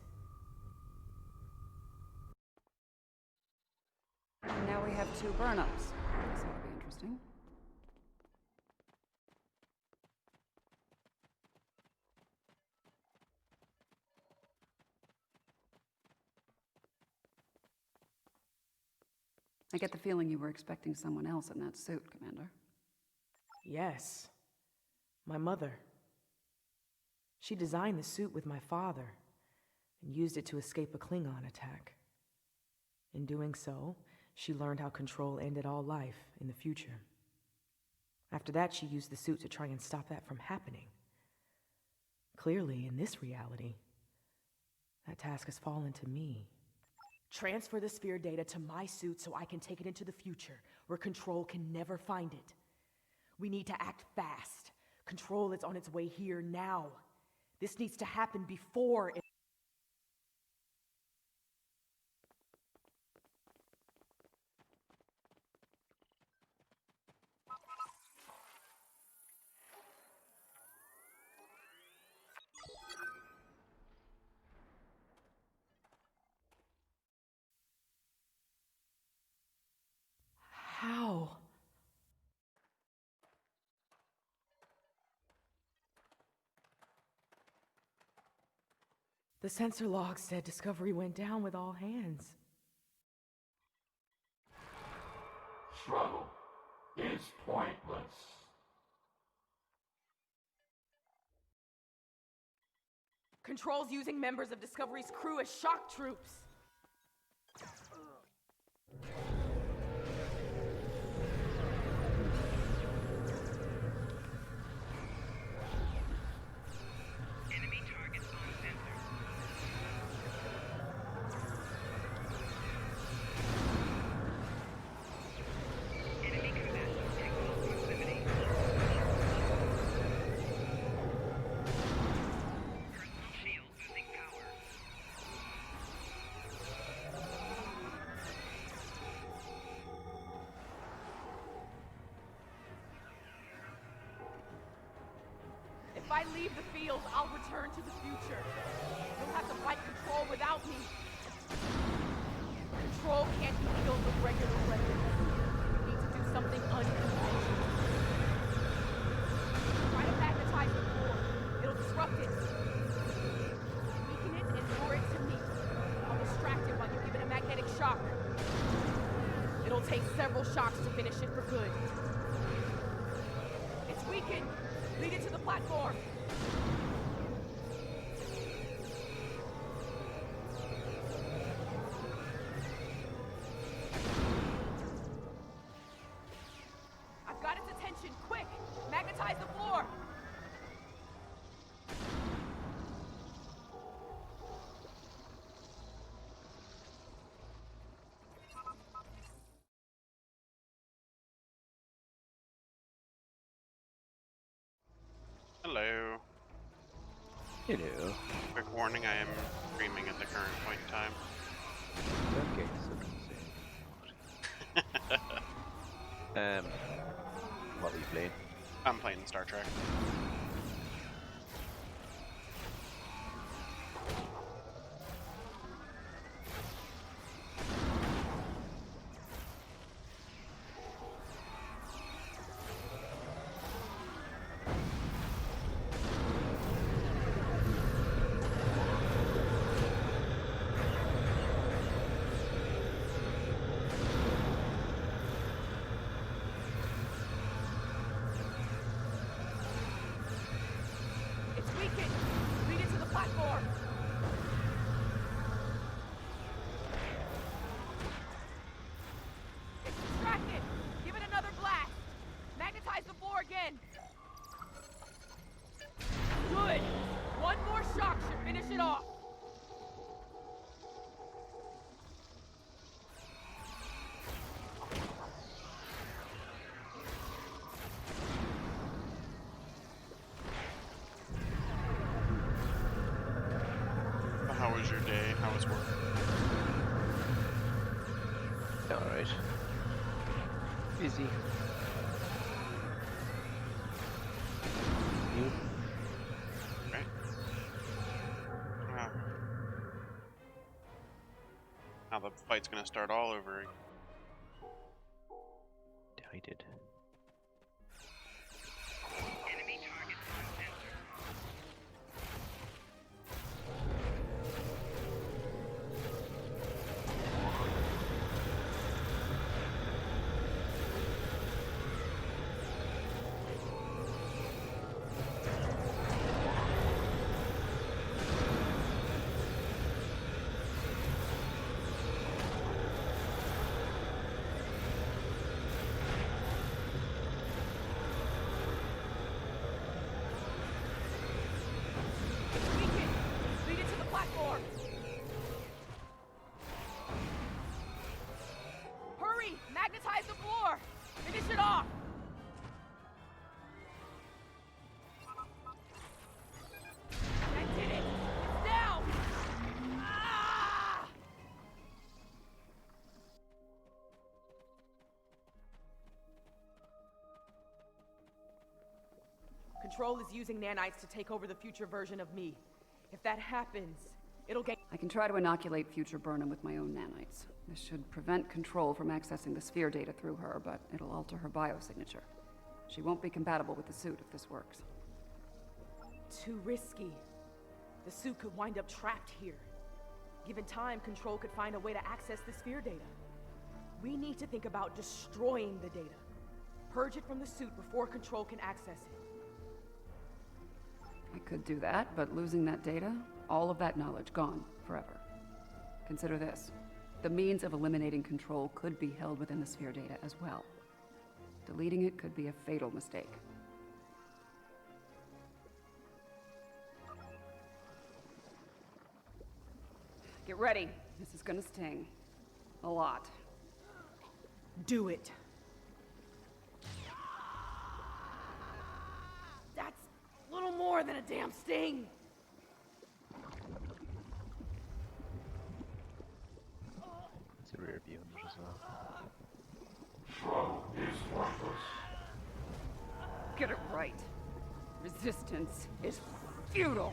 And now we have 2 burn-ups. This ought to be interesting. I get the feeling you were expecting someone else in that suit, Commander. Yes. My mother. She designed the suit with my father and used it to escape a Klingon attack. In doing so, she learned how Control ended all life in the future. After that, she used the suit to try and stop that from happening. Clearly, in this reality, that task has fallen to me. Transfer the sphere data to my suit so I can take it into the future, where Control can never find it. We need to act fast. Control is on its way here now. This needs to happen before it... How? The sensor log said Discovery went down with all hands. Struggle is pointless. Control's using members of Discovery's crew as shock troops. Enemy targets on sensor. Enemy combatants in close proximity. Personal shield losing power. If I leave the field, I'll return to the future. You'll have to fight Control without me. Control can't be killed with regular weapons. We need to do something unconventional. Try to magnetize the core. It'll disrupt it. Weaken it and lure it to me. I'll distract it while you give it a magnetic shock. It'll take several shocks to finish it for good. It's weakened. Lead it to the platform. I've got its attention. Quick! Magnetize the floor! Hello. Quick warning, I am streaming at the current point in time. Okay, so what are you playing? I'm playing Star Trek. How was your day? How was work? Alright. Busy. You? Right. Wow. Now the fight's gonna start all over again. I did. Control is using nanites to take over the future version of me. If that happens, it'll get... I can try to inoculate future Burnham with my own nanites. This should prevent Control from accessing the sphere data through her, but it'll alter her biosignature. She won't be compatible with the suit if this works. Too risky. The suit could wind up trapped here. Given time, Control could find a way to access the sphere data. We need to think about destroying the data. Purge it from the suit before Control can access it. I could do that, but losing that data, all of that knowledge gone forever. Consider this. The means of eliminating Control could be held within the sphere data as well. Deleting it could be a fatal mistake. Get ready. This is gonna sting. A lot. Do it. That's a little more than a damn sting. It's a rear view as well. Get it right. Resistance is futile.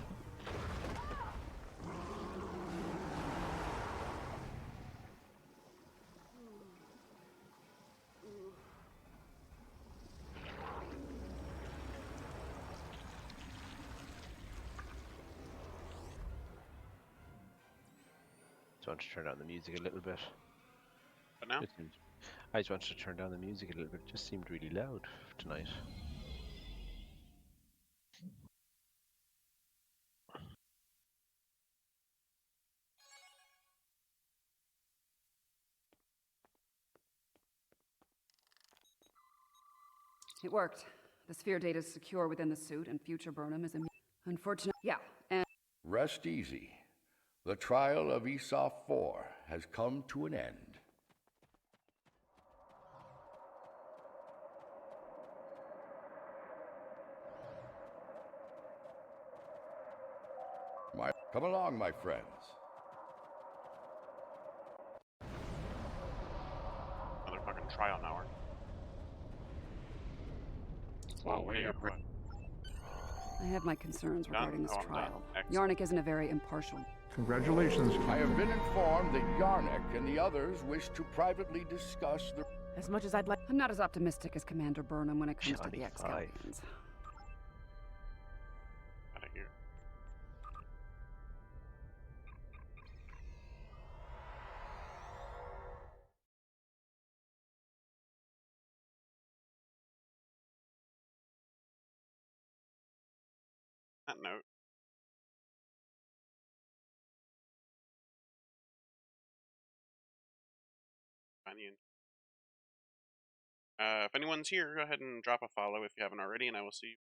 Just want to turn down the music a little bit. But now? I just wanted to turn down the music a little bit. It just seemed really loud tonight. It worked. The sphere data is secure within the suit, and future Burnham is immune. Unfortunately, yeah, and... Rest easy. The trial of Esau 4 has come to an end. Come along, my friends. Another fucking trial hour. Well, we appreciate. I have my concerns regarding this Oh, I'm done. trial. Excellent. Yarnik isn't a very impartial. Congratulations. I have been informed that Yarnik and the others wish to privately discuss the... As much as I'd like... I'm not as optimistic as Commander Burnham when it comes to the Johnny Five. Excaliburs. Out of here. That note. If anyone's here, go ahead and drop a follow if you haven't already, and I will see you